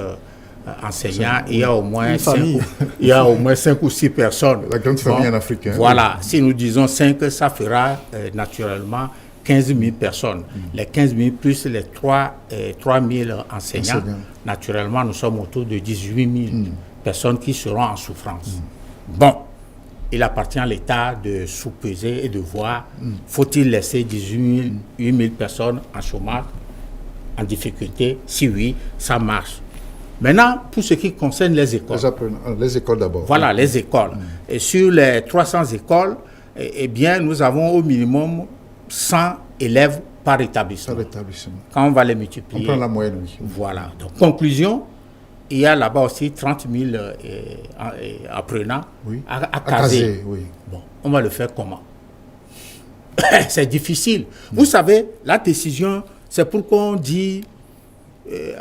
enseignant, il y a au moins 5 ou 6 personnes. La grande famille en Afrique. Voilà, si nous disons 5, ça fera naturellement 15 000 personnes. Les 15 000 plus les 3 000 enseignants, naturellement, nous sommes autour de 18 000 personnes qui seront en souffrance. Bon, il appartient à l'État de sous-peser et de voir, faut-il laisser 18 000 personnes en chômage, en difficulté? Si oui, ça marche. Maintenant, pour ce qui concerne les écoles. Les écoles d'abord. Voilà, les écoles. Et sur les 300 écoles, nous avons au minimum 100 élèves par établissement. Quand on va les multiplier. On prend la moyenne, oui. Voilà. Donc, conclusion, il y a là-bas aussi 30 000 apprenants à caser. Bon, on va le faire comment? C'est difficile. Vous savez, la décision, c'est pourquoi on dit...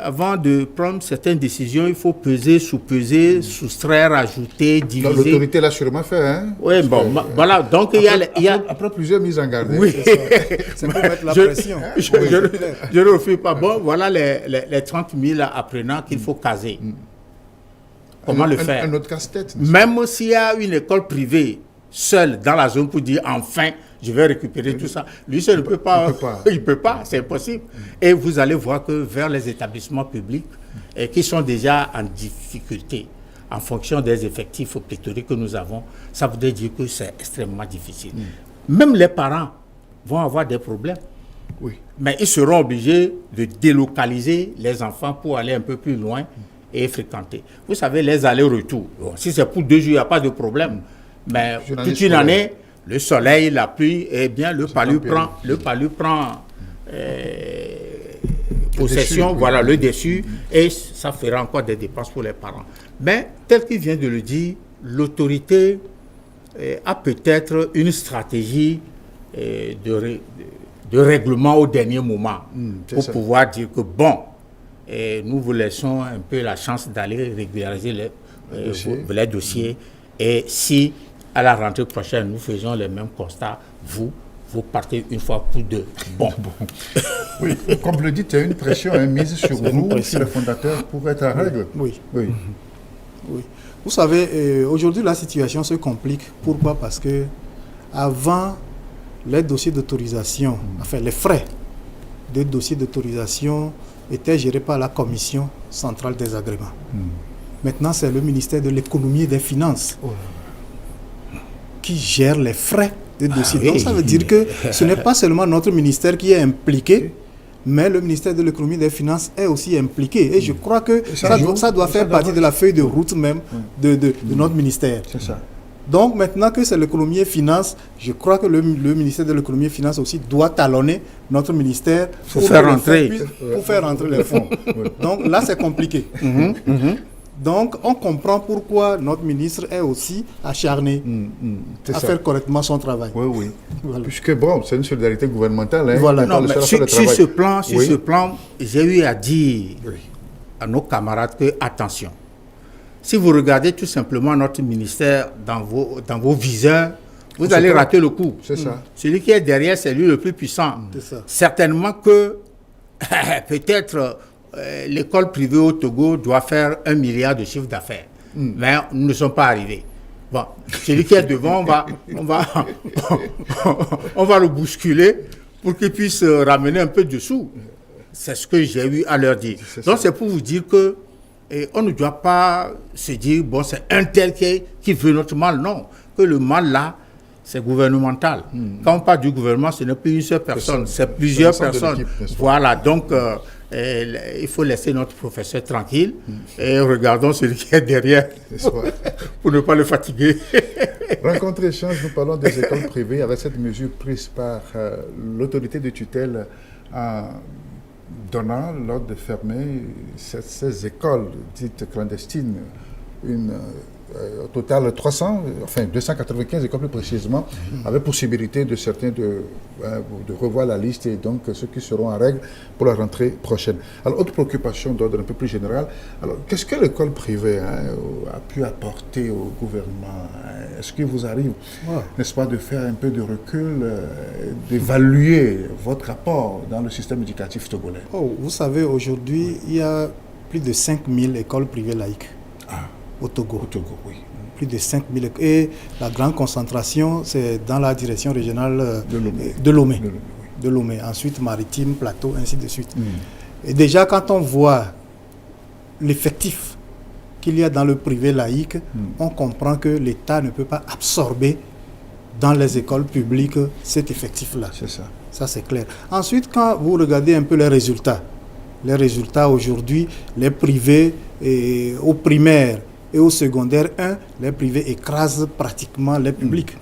avant de prendre certaines décisions, il faut peser, sous-peser, soustraire, ajouter, diviser. L'autorité l'a sûrement fait, hein? Oui, bon, voilà. Donc, après plusieurs mises en garde. Oui. C'est pour mettre la pression. Je ne refuse pas. Bon, voilà les 30 000 apprenants qu'il faut caser. Comment le faire? Un autre casse-tête. Même s'il y a une école privée seule dans la zone pour dire enfin, je vais récupérer tout ça. Lui, il ne peut pas. Il ne peut pas, c'est impossible. Et vous allez voir que vers les établissements publics, et qui sont déjà en difficulté en fonction des effectifs pléthoriques que nous avons, ça voudrait dire que c'est extrêmement difficile. Même les parents vont avoir des problèmes. Oui. Mais ils seront obligés de délocaliser les enfants pour aller un peu plus loin et fréquenter. Vous savez, les allers-retours, bon, si c'est pour 2 jours, il n'y a pas de problème. Mais toute une année, le soleil, la pluie, eh bien, le palu prend possession, voilà, le dessus, et ça fera encore des dépenses pour les parents. Mais, tel qu'il vient de le dire, l'autorité a peut-être une stratégie de règlement au dernier moment pour pouvoir dire que, bon, nous vous laissons un peu la chance d'aller régulariser les dossiers, et si, à la rentrée prochaine, nous faisons les mêmes constats, vous partez une fois pour deux. Bon. Oui, comme vous le dites, il y a une pression mise sur vous, sur les fondateurs, pour être à règle. Oui. Vous savez, aujourd'hui, la situation se complique. Pourquoi? Parce que avant, les dossiers d'autorisation, enfin les frais des dossiers d'autorisation étaient gérés par la Commission centrale des agréments. Maintenant, c'est le ministère de l'économie et des finances qui gère les frais des dossiers. Donc, ça veut dire que ce n'est pas seulement notre ministère qui est impliqué, mais le ministère de l'économie et des finances est aussi impliqué. Et je crois que ça doit faire partie de la feuille de route même de notre ministère. C'est ça. Donc, maintenant que c'est l'économie et finances, je crois que le ministère de l'économie et finances aussi doit talonner notre ministère pour faire rentrer les fonds. Donc, là, c'est compliqué. Donc, on comprend pourquoi notre ministre est aussi acharné à faire correctement son travail. Oui. Voilà. Puisque, bon, c'est une solidarité gouvernementale. Hein, voilà. Non, mais sur ce plan, j'ai eu à dire à nos camarades que, attention, si vous regardez tout simplement notre ministère dans vos viseurs, vous allez rater le coup. C'est ça. Celui qui est derrière, c'est lui le plus puissant. Certainement que, peut-être... l'école privée au Togo doit faire 1 milliard de chiffre d'affaires. Mais nous ne sommes pas arrivés. Bon, celui qui est devant, on va le bousculer pour qu'il puisse ramener un peu de sous. C'est ce que j'ai eu à leur dire. Donc c'est pour vous dire que on ne doit pas se dire, bon, c'est un tel qui veut notre mal. Non, que le mal là, c'est gouvernemental. Quand on parle du gouvernement, ce n'est plus une seule personne, c'est plusieurs personnes. Voilà, donc... il faut laisser notre professeur tranquille et regardons celui qui est derrière pour ne pas le fatiguer. Rencontre échange, nous parlons des écoles privées avec cette mesure prise par l'autorité de tutelle en donnant l'ordre de fermer ces écoles dites clandestines. Au total 295 écoles plus précisément, avec possibilité de certains de revoir la liste et donc ceux qui seront en règle pour la rentrée prochaine. Alors, autre préoccupation d'ordre un peu plus général, alors qu'est-ce que l'école privée a pu apporter au gouvernement? Est-ce qu'il vous arrive, n'est-ce pas, de faire un peu de recul, d'évaluer votre apport dans le système éducatif togolais? Vous savez, aujourd'hui, il y a plus de 5000 écoles privées laïques. Au Togo, oui. Plus de 5000 écoles. Et la grande concentration, c'est dans la direction régionale de Lomé. Ensuite, Maritime, Plateau, ainsi de suite. Et déjà, quand on voit l'effectif qu'il y a dans le privé laïque, on comprend que l'État ne peut pas absorber dans les écoles publiques cet effectif-là. C'est ça. Ça, c'est clair. Ensuite, quand vous regardez un peu les résultats aujourd'hui, les privés au primaire et au secondaire 1, les privés écrasent pratiquement les publics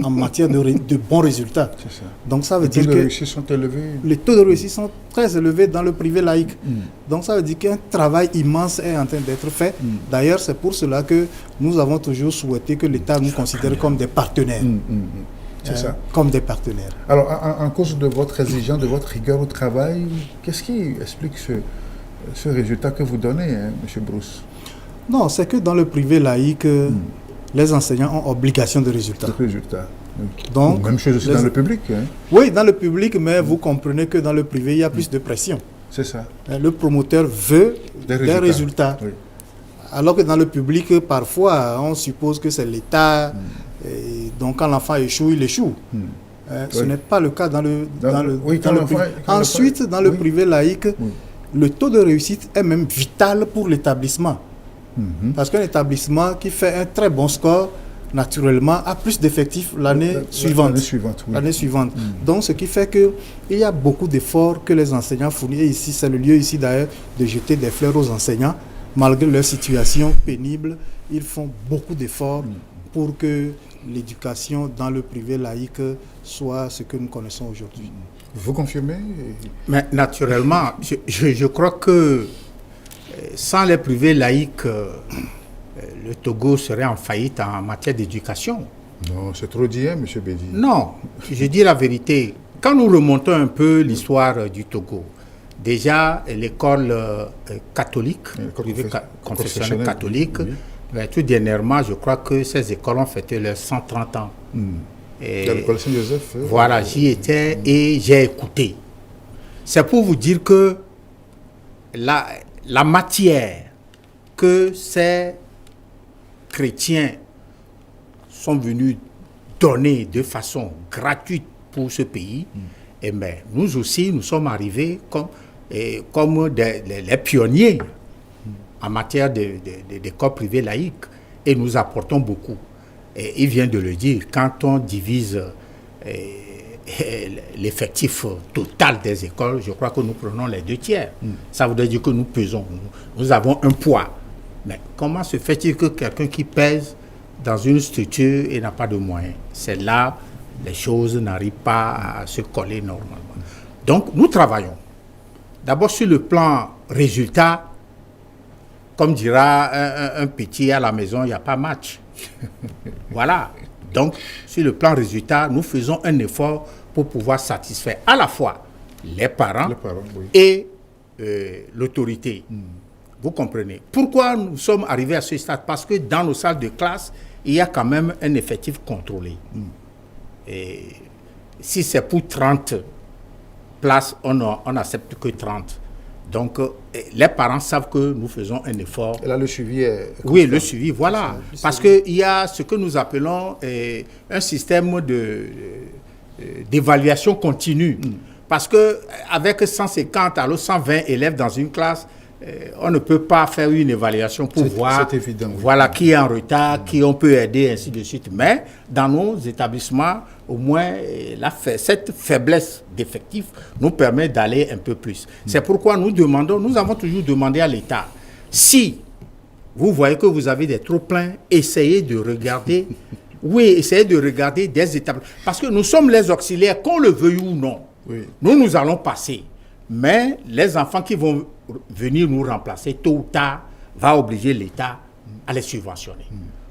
en matière de bons résultats. C'est ça. Donc ça veut dire que les taux de réussite sont élevés. Les taux de réussite sont très élevés dans le privé laïque. Donc ça veut dire qu'un travail immense est en train d'être fait. D'ailleurs, c'est pour cela que nous avons toujours souhaité que l'État nous considère comme des partenaires. C'est ça. Comme des partenaires. Alors, en cause de votre exigence, de votre rigueur au travail, qu'est-ce qui explique ce résultat que vous donnez, M. Bruce? Non, c'est que dans le privé laïque, les enseignants ont obligation de résultat. Donc, même chose aussi dans le public. Oui, dans le public, mais vous comprenez que dans le privé, il y a plus de pression. C'est ça. Le promoteur veut des résultats. Oui. Alors que dans le public, parfois, on suppose que c'est l'État. Donc, quand l'enfant échoue, il échoue. Ce n'est pas le cas dans le privé. Ensuite, dans le privé laïque, le taux de réussite est même vital pour l'établissement. Parce qu'un établissement qui fait un très bon score, naturellement, a plus d'effectifs l'année suivante. L'année suivante. Donc, ce qui fait qu'il y a beaucoup d'efforts que les enseignants fournissent. Et ici, c'est le lieu ici d'ailleurs de jeter des fleurs aux enseignants. Malgré leur situation pénible, ils font beaucoup d'efforts pour que l'éducation dans le privé laïque soit ce que nous connaissons aujourd'hui. Vous confirmez? Mais naturellement, je crois que sans les privés laïcs, le Togo serait en faillite en matière d'éducation. Non, c'est trop dit, hein, M. Bédi. Non, je dis la vérité. Quand nous remontons un peu l'histoire du Togo, déjà l'école catholique, confessionnelle catholique, mais tout dernièrement, je crois que ces écoles ont fêté leurs 130 ans. Et l'école Saint-Joseph. Voilà, j'y étais et j'ai écouté. C'est pour vous dire que la matière que ces chrétiens sont venus donner de façon gratuite pour ce pays, et bien, nous aussi, nous sommes arrivés comme les pionniers en matière d'école privée laïque, et nous apportons beaucoup. Et il vient de le dire, quand on divise l'effectif total des écoles, je crois que nous prenons les 2/3. Ça voudrait dire que nous pesons, nous avons un poids. Mais comment se fait-il que quelqu'un qui pèse dans une structure et n'a pas de moyens? C'est là les choses n'arrivent pas à se coller normalement. Donc nous travaillons. D'abord sur le plan résultat, comme dira un petit à la maison, il n'y a pas match. Voilà. Donc, sur le plan résultat, nous faisons un effort pour pouvoir satisfaire à la fois les parents et l'autorité. Vous comprenez? Pourquoi nous sommes arrivés à ce stade? Parce que dans nos salles de classe, il y a quand même un effectif contrôlé. Et si c'est pour 30 places, on n'accepte que 30. Donc, les parents savent que nous faisons un effort. Et là, le suivi est... Oui, le suivi, voilà. Parce qu'il y a ce que nous appelons un système d'évaluation continue. Parce qu'avec 150, alors 120 élèves dans une classe, on ne peut pas faire une évaluation pour voir évident, voilà, qui est en retard, qui on peut aider, ainsi de suite. Mais dans nos établissements, au moins, cette faiblesse d'effectifs nous permet d'aller un peu plus. C'est pourquoi nous avons toujours demandé à l'État, si vous voyez que vous avez des trop-pleins, essayez de regarder, essayez de regarder des établissements. Parce que nous sommes les auxiliaires, qu'on le veuille ou non. Nous allons passer. Mais les enfants qui vont venir nous remplacer, tôt ou tard, va obliger l'État à les subventionner.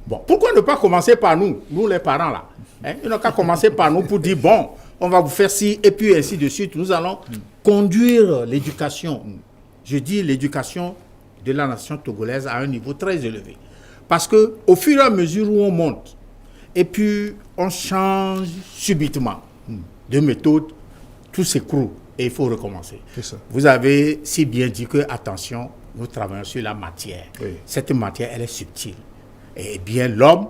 Bon, pourquoi ne pas commencer par nous les parents là? Il n'a qu'à commencer par nous pour dire, bon, on va vous faire ci, et puis ainsi de suite. Nous allons conduire l'éducation, je dis l'éducation de la nation togolaise à un niveau très élevé. Parce qu'au fur et à mesure où on monte, et puis on change subitement de méthode, tout s'écroule. Et il faut recommencer. Vous avez si bien dit que, attention, nous travaillons sur la matière. Cette matière, elle est subtile. Et bien, l'homme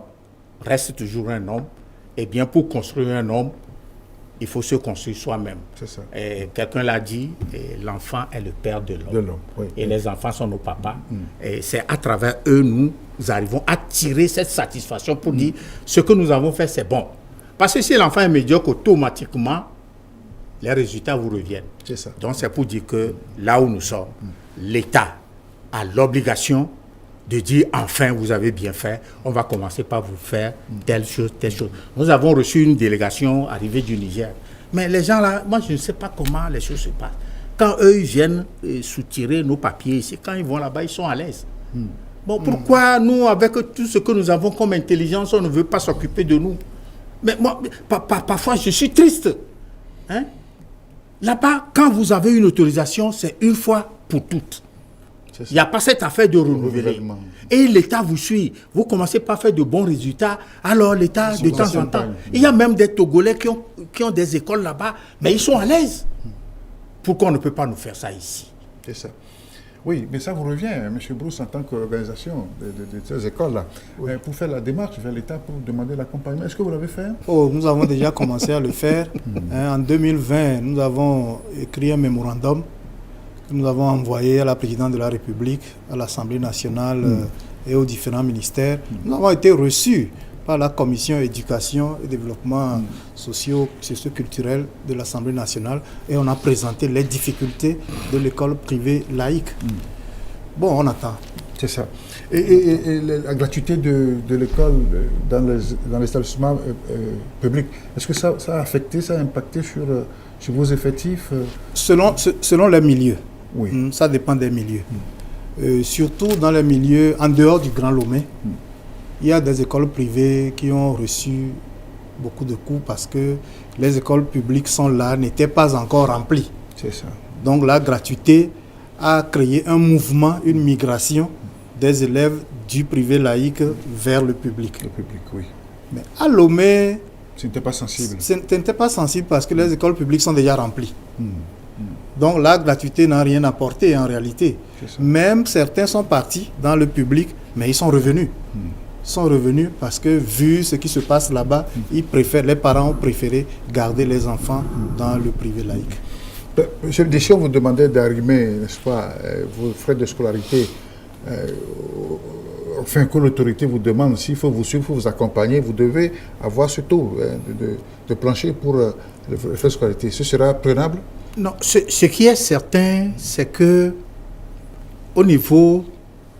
reste toujours un homme. Et bien, pour construire un homme, il faut se construire soi-même. Et quelqu'un l'a dit, l'enfant est le père de l'homme. Et les enfants sont nos papas. Et c'est à travers eux, nous arrivons à tirer cette satisfaction pour dire, ce que nous avons fait, c'est bon. Parce que si l'enfant est médiocre, automatiquement, les résultats vous reviennent. Donc c'est pour dire que là où nous sommes, l'État a l'obligation de dire enfin vous avez bien fait, on va commencer par vous faire telle chose, telle chose. Nous avons reçu une délégation arrivée du Niger. Mais les gens là, moi je ne sais pas comment les choses se passent. Quand eux ils viennent soutirer nos papiers, c'est quand ils vont là-bas, ils sont à l'aise. Bon, pourquoi nous, avec tout ce que nous avons comme intelligence, on ne veut pas s'occuper de nous? Mais moi, parfois je suis triste. Là-bas, quand vous avez une autorisation, c'est une fois pour toutes. Il n'y a pas cette affaire de renouveler. Et l'État vous suit. Vous commencez par faire de bons résultats. Alors l'État, de temps en temps, il y a même des Togolais qui ont des écoles là-bas, mais ils sont à l'aise. Pourquoi on ne peut pas nous faire ça ici? C'est ça. Oui, mais ça vous revient, M. Brousse, en tant qu'organisation de ces écoles-là, pour faire la démarche vers l'État pour demander l'accompagnement. Est-ce que vous l'avez fait? Nous avons déjà commencé à le faire. En 2020, nous avons écrit un mémorandum que nous avons envoyé à la présidente de la République, à l'Assemblée nationale et aux différents ministères. Nous avons été reçus par la commission éducation et développement socio-culturel de l'Assemblée nationale et on a présenté les difficultés de l'école privée laïque. Bon, on attend. C'est ça. Et la gratuité de l'école dans l'établissement public, est-ce que ça a affecté, ça a impacté sur vos effectifs Selon les milieux. Oui. Ça dépend des milieux. Surtout dans les milieux en dehors du Grand Lomé. Il y a des écoles privées qui ont reçu beaucoup de coûts parce que les écoles publiques sont là, n'étaient pas encore remplies. C'est ça. Donc la gratuité a créé un mouvement, une migration des élèves du privé laïque vers le public. Le public, oui. Mais à Lomé, ce n'était pas sensible. Ce n'était pas sensible parce que les écoles publiques sont déjà remplies. Donc la gratuité n'a rien apporté en réalité. Même certains sont partis dans le public, mais ils sont revenus. Ils sont revenus parce que vu ce qui se passe là-bas, les parents ont préféré garder les enfants dans le privé laïque. Monsieur le déchet, on vous demandait d'arrimer, n'est-ce pas, vos frais de scolarité. Enfin, que l'autorité vous demande s'il faut vous suivre, il faut vous accompagner, vous devez avoir ce taux de plancher pour les frais de scolarité. Ce sera prenable? Non, ce qui est certain, c'est que au niveau,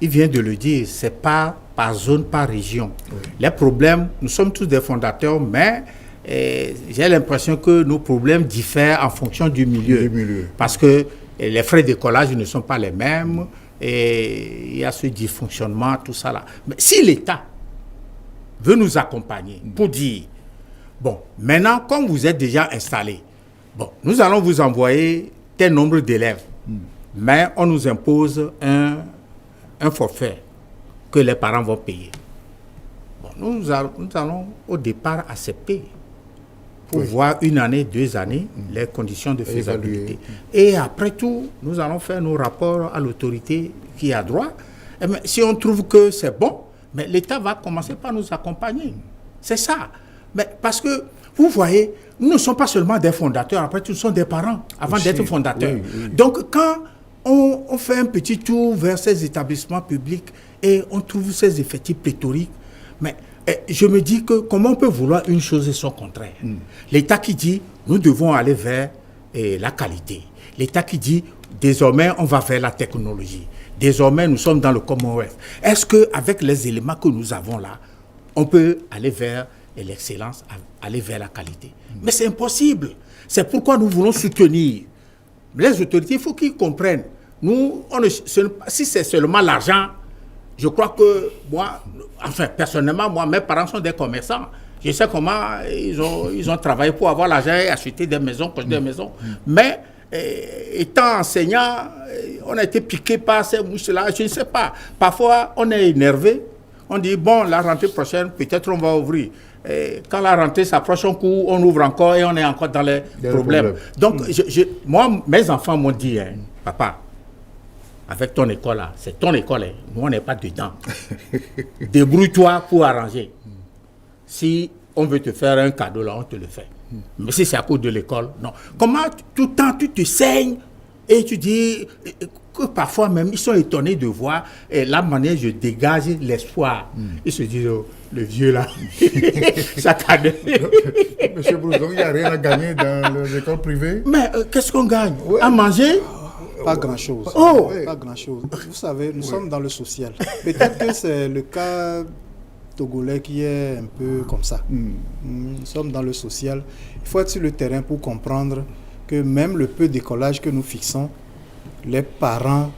il vient de le dire, c'est pas par zone, par région. Oui. Les problèmes, nous sommes tous des fondateurs, mais j'ai l'impression que nos problèmes diffèrent en fonction du milieu. Parce que les frais d'écolage ne sont pas les mêmes, et il y a ce dysfonctionnement, tout ça là. Mais si l'État veut nous accompagner pour dire, bon, maintenant, comme vous êtes déjà installés, bon, nous allons vous envoyer tel nombre d'élèves, mais on nous impose un forfait que les parents vont payer. Bon, nous allons au départ accepter pour voir une année, 2 années, les conditions de faisabilité. Et après tout, nous allons faire nos rapports à l'autorité qui a droit. Et si on trouve que c'est bon, mais l'État va commencer par nous accompagner. C'est ça. Mais parce que, vous voyez, nous ne sommes pas seulement des fondateurs, après tout, nous sommes des parents avant d'être fondateurs. Oui. Donc, quand on fait un petit tour vers ces établissements publics et on trouve ces effectifs pléthoriques, mais je me dis que comment on peut vouloir une chose et son contraire. L'État qui dit, nous devons aller vers la qualité. L'État qui dit, désormais, on va vers la technologie. Désormais, nous sommes dans le Commonwealth. Est-ce qu'avec les éléments que nous avons là, on peut aller vers l'excellence, aller vers la qualité? Mais c'est impossible. C'est pourquoi nous voulons soutenir. Les autorités, il faut qu'ils comprennent. Nous, si c'est seulement l'argent, je crois que moi, enfin, personnellement, moi, mes parents sont des commerçants. Je sais comment ils ont travaillé pour avoir l'argent et acheter des maisons, construire des maisons. Mais, étant enseignant, on a été piqué par ces mouches-là, je ne sais pas. Parfois, on est énervé. On dit, bon, la rentrée prochaine, peut-être on va ouvrir. Et quand la rentrée s'approche, on ouvre encore et on est encore dans les problèmes. Donc, moi, mes enfants m'ont dit, papa, avec ton école là, c'est ton école, nous on n'est pas dedans. Débrouille-toi pour arranger. Si on veut te faire un cadeau là, on te le fait. Mais si c'est à cause de l'école, non. Comment tout le temps tu te saignes et tu dis que parfois même ils sont étonnés de voir la manière dont je dégage l'espoir. Ils se disent, oh, le vieux là, chaque année. Monsieur Brouzon, il n'y a rien à gagner dans les écoles privées. Mais qu'est-ce qu'on gagne? À manger? Pas grand-chose. Oh. Pas grand-chose. Vous savez, nous sommes dans le social. Peut-être que c'est le cas togolais qui est un peu comme ça. Nous sommes dans le social. Il faut être sur le terrain pour comprendre que même le peu d'écolage que nous fixons, les parents,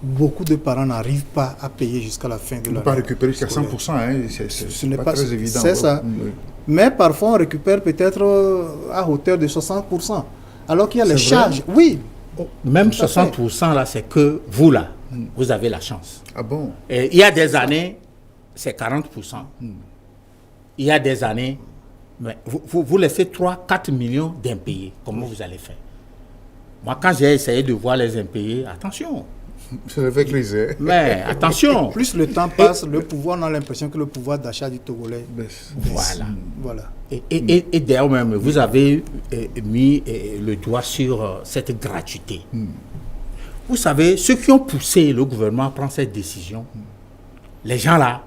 beaucoup de parents n'arrivent pas à payer jusqu'à la fin de l'année. On ne peut pas récupérer jusqu'à 100%, hein. Ce n'est pas très évident. C'est ça. Mais parfois, on récupère peut-être à hauteur de 60%. Alors qu'il y a les charges. Oui. Même 60% là, c'est que vous là, vous avez la chance. Ah bon? Et il y a des années, c'est 40%. Il y a des années, mais vous laissez 3-4 millions d'impayés. Comment vous allez faire? Moi, quand j'ai essayé de voir les impayés, attention. Je le fais criser. Mais attention. Plus le temps passe, le pouvoir, on a l'impression que le pouvoir d'achat du Togolais. Voilà. Et d'ailleurs même, vous avez mis le doigt sur cette gratuité. Vous savez, ceux qui ont poussé le gouvernement à prendre cette décision, les gens là,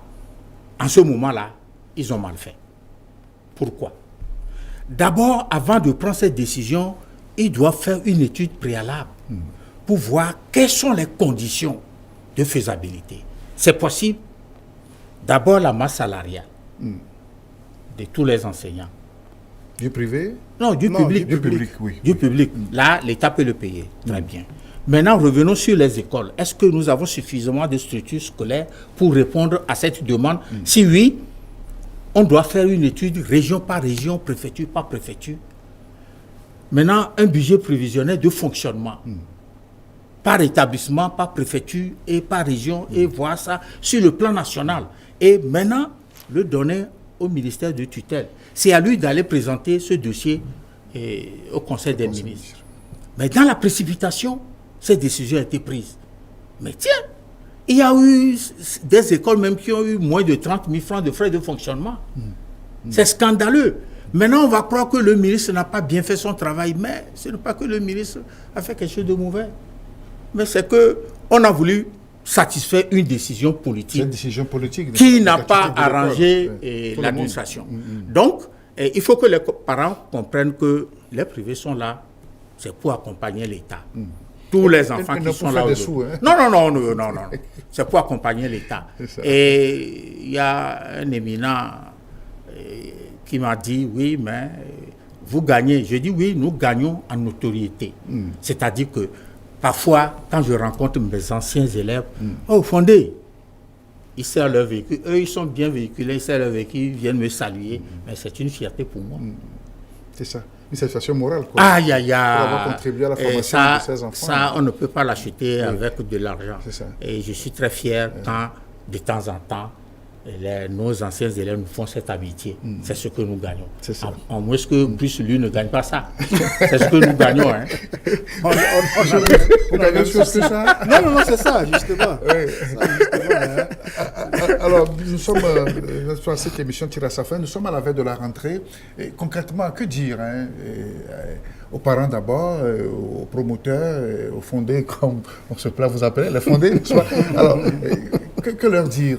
en ce moment-là, ils ont mal fait. Pourquoi? D'abord, avant de prendre cette décision, ils doivent faire une étude préalable pour voir quelles sont les conditions de faisabilité. C'est possible. D'abord, la masse salariale de tous les enseignants. Du privé? Non, du public. Du public, oui. Du public. Là, l'État peut le payer. Très bien. Maintenant, revenons sur les écoles. Est-ce que nous avons suffisamment de structures scolaires pour répondre à cette demande? Si oui, on doit faire une étude région par région, préfecture par préfecture. Maintenant, un budget prévisionnel de fonctionnement. Par établissement, par préfecture et par région, et voir ça sur le plan national. Et maintenant, le donner au ministère de tutelle. C'est à lui d'aller présenter ce dossier au Conseil des ministres. Mais dans la précipitation, cette décision a été prise. Mais tiens, il y a eu des écoles même qui ont eu moins de 30 000 francs de frais de fonctionnement. C'est scandaleux. Maintenant, on va croire que le ministre n'a pas bien fait son travail, mais ce n'est pas que le ministre a fait quelque chose de mauvais. Mais c'est qu'on a voulu satisfaire une décision politique, qui n'a pas arrangé l'administration. Donc, il faut que les parents comprennent que les privés sont là, c'est pour accompagner l'État. Tous les enfants qui sont là. Non. C'est pour accompagner l'État. Et il y a un éminent qui m'a dit, oui, mais vous gagnez. Je dis, oui, nous gagnons en notoriété. C'est-à-dire que parfois, quand je rencontre mes anciens élèves, au fondé, ils serrent leur véhicule. Eux, ils sont bien véhiculés, ils serrent leur véhicule, ils viennent me saluer. Mais c'est une fierté pour moi. C'est ça. Une satisfaction morale, quoi. Aïe. Pour avoir contribué à la formation de ces enfants. Ça, on ne peut pas l'acheter avec de l'argent. C'est ça. Et je suis très fier quand, de temps en temps, nos anciens élèves nous font cette amitié. C'est ce que nous gagnons. C'est ça. En moins que plus lui ne gagne pas ça. C'est ce que nous gagnons. Hein. Vous gagnez plus que ça? Non, c'est ça, justement. Alors, nous sommes, cette émission tire à sa fin, nous sommes à la veille de la rentrée. Et concrètement, que dire aux parents d'abord, aux promoteurs, aux fondés, comme on se plaît vous appeler, les fondés, n'est-ce pas? Alors, que leur dire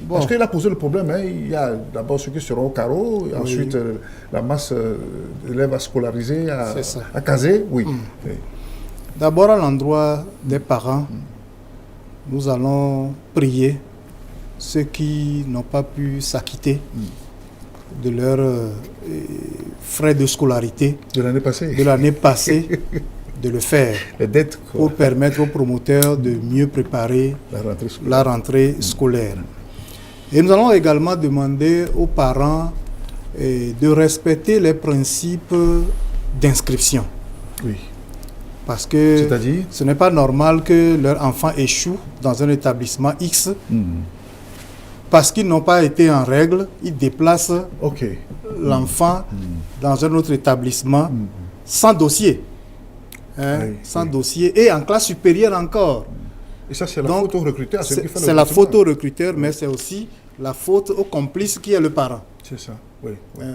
Parce qu'il a posé le problème. Il y a d'abord ceux qui seront au carreau, et ensuite la masse d'élèves à scolariser, à caser. Oui. D'abord, à l'endroit des parents, nous allons prier ceux qui n'ont pas pu s'acquitter de leurs frais de scolarité de l'année passée, de le faire. Les dettes, quoi. Pour permettre aux promoteurs de mieux préparer la rentrée scolaire. Et nous allons également demander aux parents de respecter les principes d'inscription. Oui. Parce que c'est-à-dire, ce n'est pas normal que leur enfant échoue dans un établissement X parce qu'ils n'ont pas été en règle, ils déplacent l'enfant dans un autre établissement sans dossier. Sans dossier et en classe supérieure encore. Et ça, c'est la faute au recruteur. C'est la faute au recruteur, mais c'est aussi la faute au complice qui est le parent. C'est ça, oui.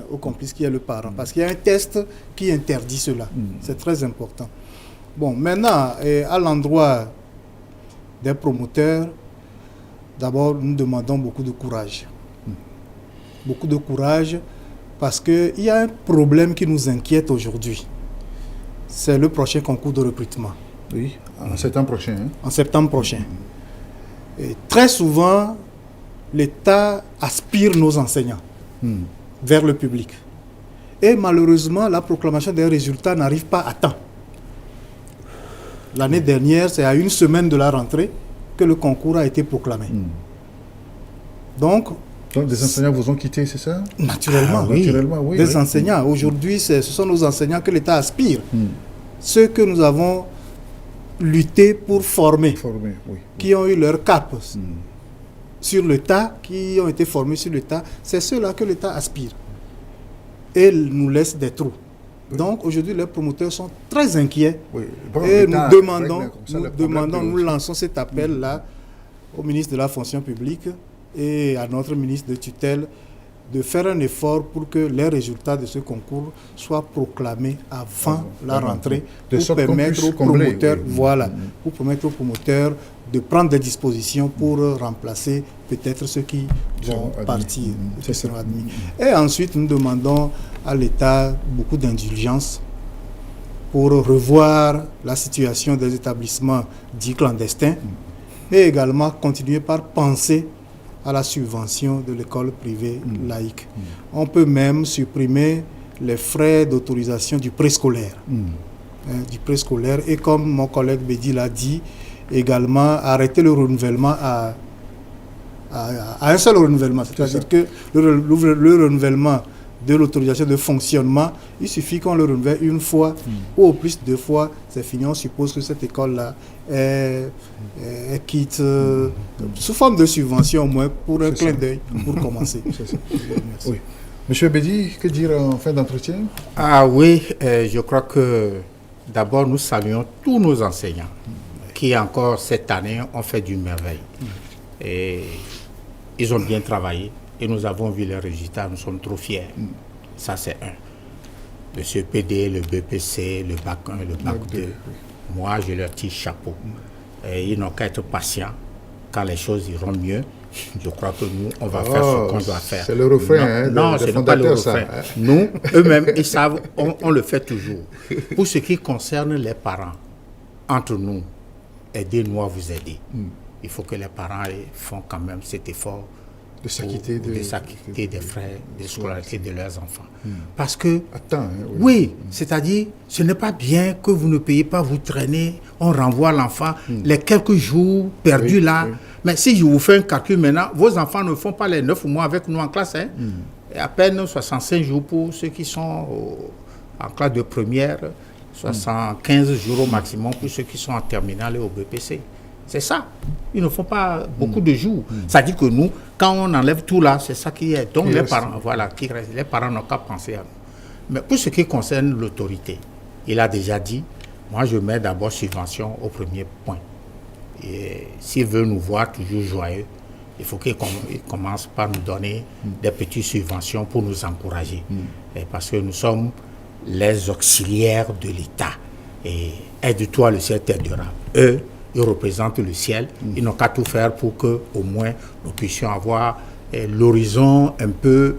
Au complice qui est le parent. Parce qu'il y a un test qui interdit cela. C'est très important. Bon, maintenant, à l'endroit des promoteurs, d'abord, nous demandons beaucoup de courage. Beaucoup de courage, parce qu'il y a un problème qui nous inquiète aujourd'hui. C'est le prochain concours de recrutement. Oui, en septembre prochain. En septembre prochain. Et très souvent, l'État aspire nos enseignants vers le public. Et malheureusement, la proclamation des résultats n'arrive pas à temps. L'année dernière, c'est à une semaine de la rentrée que le concours a été proclamé. Donc, des enseignants vous ont quitté, c'est ça? Naturellement, oui. Des enseignants. Aujourd'hui, ce sont nos enseignants que l'État aspire. Ceux que nous avons lutté pour former, qui ont eu leur cap sur le tas, qui ont été formés sur le tas, c'est ceux-là que l'État aspire. Et nous laisse des trous. Donc aujourd'hui, les promoteurs sont très inquiets. Et nous lançons cet appel-là au ministre de la fonction publique et à notre ministre de tutelle de faire un effort pour que les résultats de ce concours soient proclamés avant la rentrée, pour permettre aux promoteurs, pour permettre aux promoteurs de prendre des dispositions pour remplacer peut-être ceux qui vont partir, qui seront admis. Et ensuite, nous demandons à l'État beaucoup d'indulgence pour revoir la situation des établissements dits clandestins et également continuer par penser à la subvention de l'école privée laïque. On peut même supprimer les frais d'autorisation du préscolaire. Du préscolaire, et comme mon collègue Bédi l'a dit, également arrêter le renouvellement à un seul renouvellement. C'est-à-dire que le renouvellement de l'autorisation de fonctionnement, il suffit qu'on le renouvelle une fois ou au plus 2 fois, c'est fini. On suppose que cette école-là est quitte sous forme de subvention au moins pour un clin d'œil, pour commencer. Merci. Oui. Monsieur Bédi, que dire en fin d'entretien? Ah oui, je crois que d'abord nous saluons tous nos enseignants qui encore cette année ont fait du merveille. Et ils ont bien travaillé et nous avons vu les résultats, nous sommes trop fiers. Ça c'est un. Le CPD, le BPC, le Bac 1, le Bac 2. Moi je leur tire chapeau. Et ils n'ont qu'à être patients. Quand les choses iront mieux, je crois que nous, on va faire ce qu'on doit faire. C'est le refrain, non, ce n'est pas le refrain. Nous, eux-mêmes, ils savent, on le fait toujours. Pour ce qui concerne les parents, entre nous, aidez-nous à vous aider. Il faut que les parents font quand même cet effort de s'acquitter des frais de scolarité de leurs enfants. Parce que, oui, c'est-à-dire, ce n'est pas bien que vous ne payez pas, vous traînez, on renvoie l'enfant, les quelques jours perdus là. Mais si je vous fais un calcul maintenant, vos enfants ne font pas les 9 mois avec nous en classe. Et à peine 65 jours pour ceux qui sont en classe de première, 75 jours au maximum pour ceux qui sont en terminale et au BPC. C'est ça. Ils ne font pas beaucoup de jours. Ça dit que nous, quand on enlève tout là, c'est ça qui est. Donc les parents, voilà, qui restent. Les parents n'ont qu'à penser à nous. Mais pour ce qui concerne l'autorité, il a déjà dit, moi je mets d'abord subvention au premier point. Et s'il veut nous voir toujours joyeux, il faut qu'il commence par nous donner des petites subventions pour nous encourager. Et parce que nous sommes les auxiliaires de l'État. Et aide-toi, le ciel t'aidera. Eux, ils représentent le ciel. Ils n'ont qu'à tout faire pour que, au moins, nous puissions avoir l'horizon un peu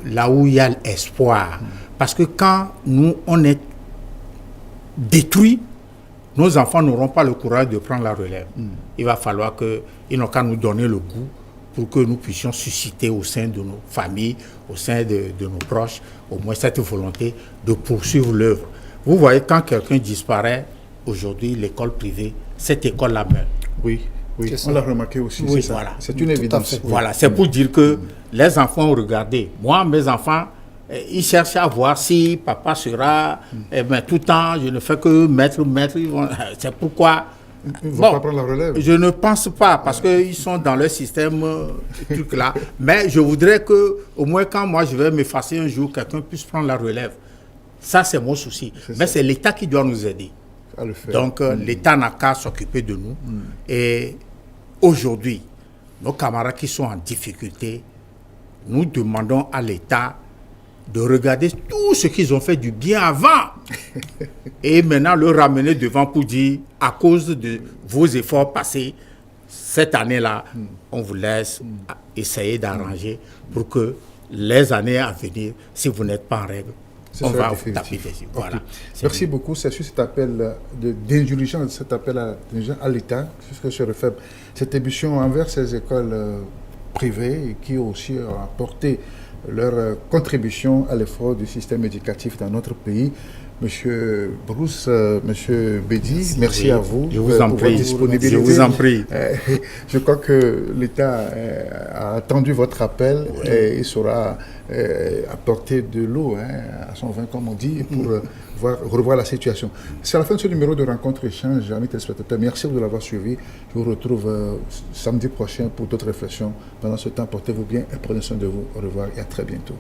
là où il y a l'espoir. Parce que quand nous, on est détruits, nos enfants n'auront pas le courage de prendre la relève. Il va falloir qu'ils n'ont qu'à nous donner le goût pour que nous puissions susciter au sein de nos familles, au sein de nos proches, au moins cette volonté de poursuivre l'œuvre. Vous voyez, quand quelqu'un disparaît, aujourd'hui, l'école privée, cette école-là meurt. Oui, on l'a remarqué aussi. Oui, c'est voilà. C'est une évidence. Voilà, c'est pour dire que les enfants ont regardé. Moi, mes enfants, ils cherchent à voir si papa sera... tout le temps, je ne fais que mettre. C'est pourquoi... Ils ne vont pas prendre la relève. Je ne pense pas, parce qu'ils sont dans leur système, truc là. Mais je voudrais que, au moins quand moi je vais m'effacer un jour, quelqu'un puisse prendre la relève. Ça, c'est mon souci. Mais c'est l'État qui doit nous aider. À le faire. Donc, l'État n'a qu'à s'occuper de nous. Et aujourd'hui, nos camarades qui sont en difficulté, nous demandons à l'État de regarder tout ce qu'ils ont fait du bien avant et maintenant le ramener devant pour dire, à cause de vos efforts passés, cette année-là, on vous laisse essayer d'arranger pour que les années à venir, si vous n'êtes pas en règle, on va vous taper dessus. Voilà. Merci beaucoup. C'est sur cet appel d'indulgence, cet appel à l'État, sur ce que je refais, cette émission envers ces écoles privées qui aussi ont apporté leur contribution à l'effort du système éducatif dans notre pays. Monsieur Bruce, Monsieur Bédi, merci à vous pour votre disponibilité. Je vous en prie. Je crois que l'État a attendu votre appel et il saura apporter de l'eau à son vin, comme on dit, pour revoir la situation. C'est la fin de ce numéro de Rencontre Échange, amis téléspectateurs. Merci de l'avoir suivi. Je vous retrouve samedi prochain pour d'autres réflexions. Pendant ce temps, portez-vous bien et prenez soin de vous. Au revoir et à très bientôt.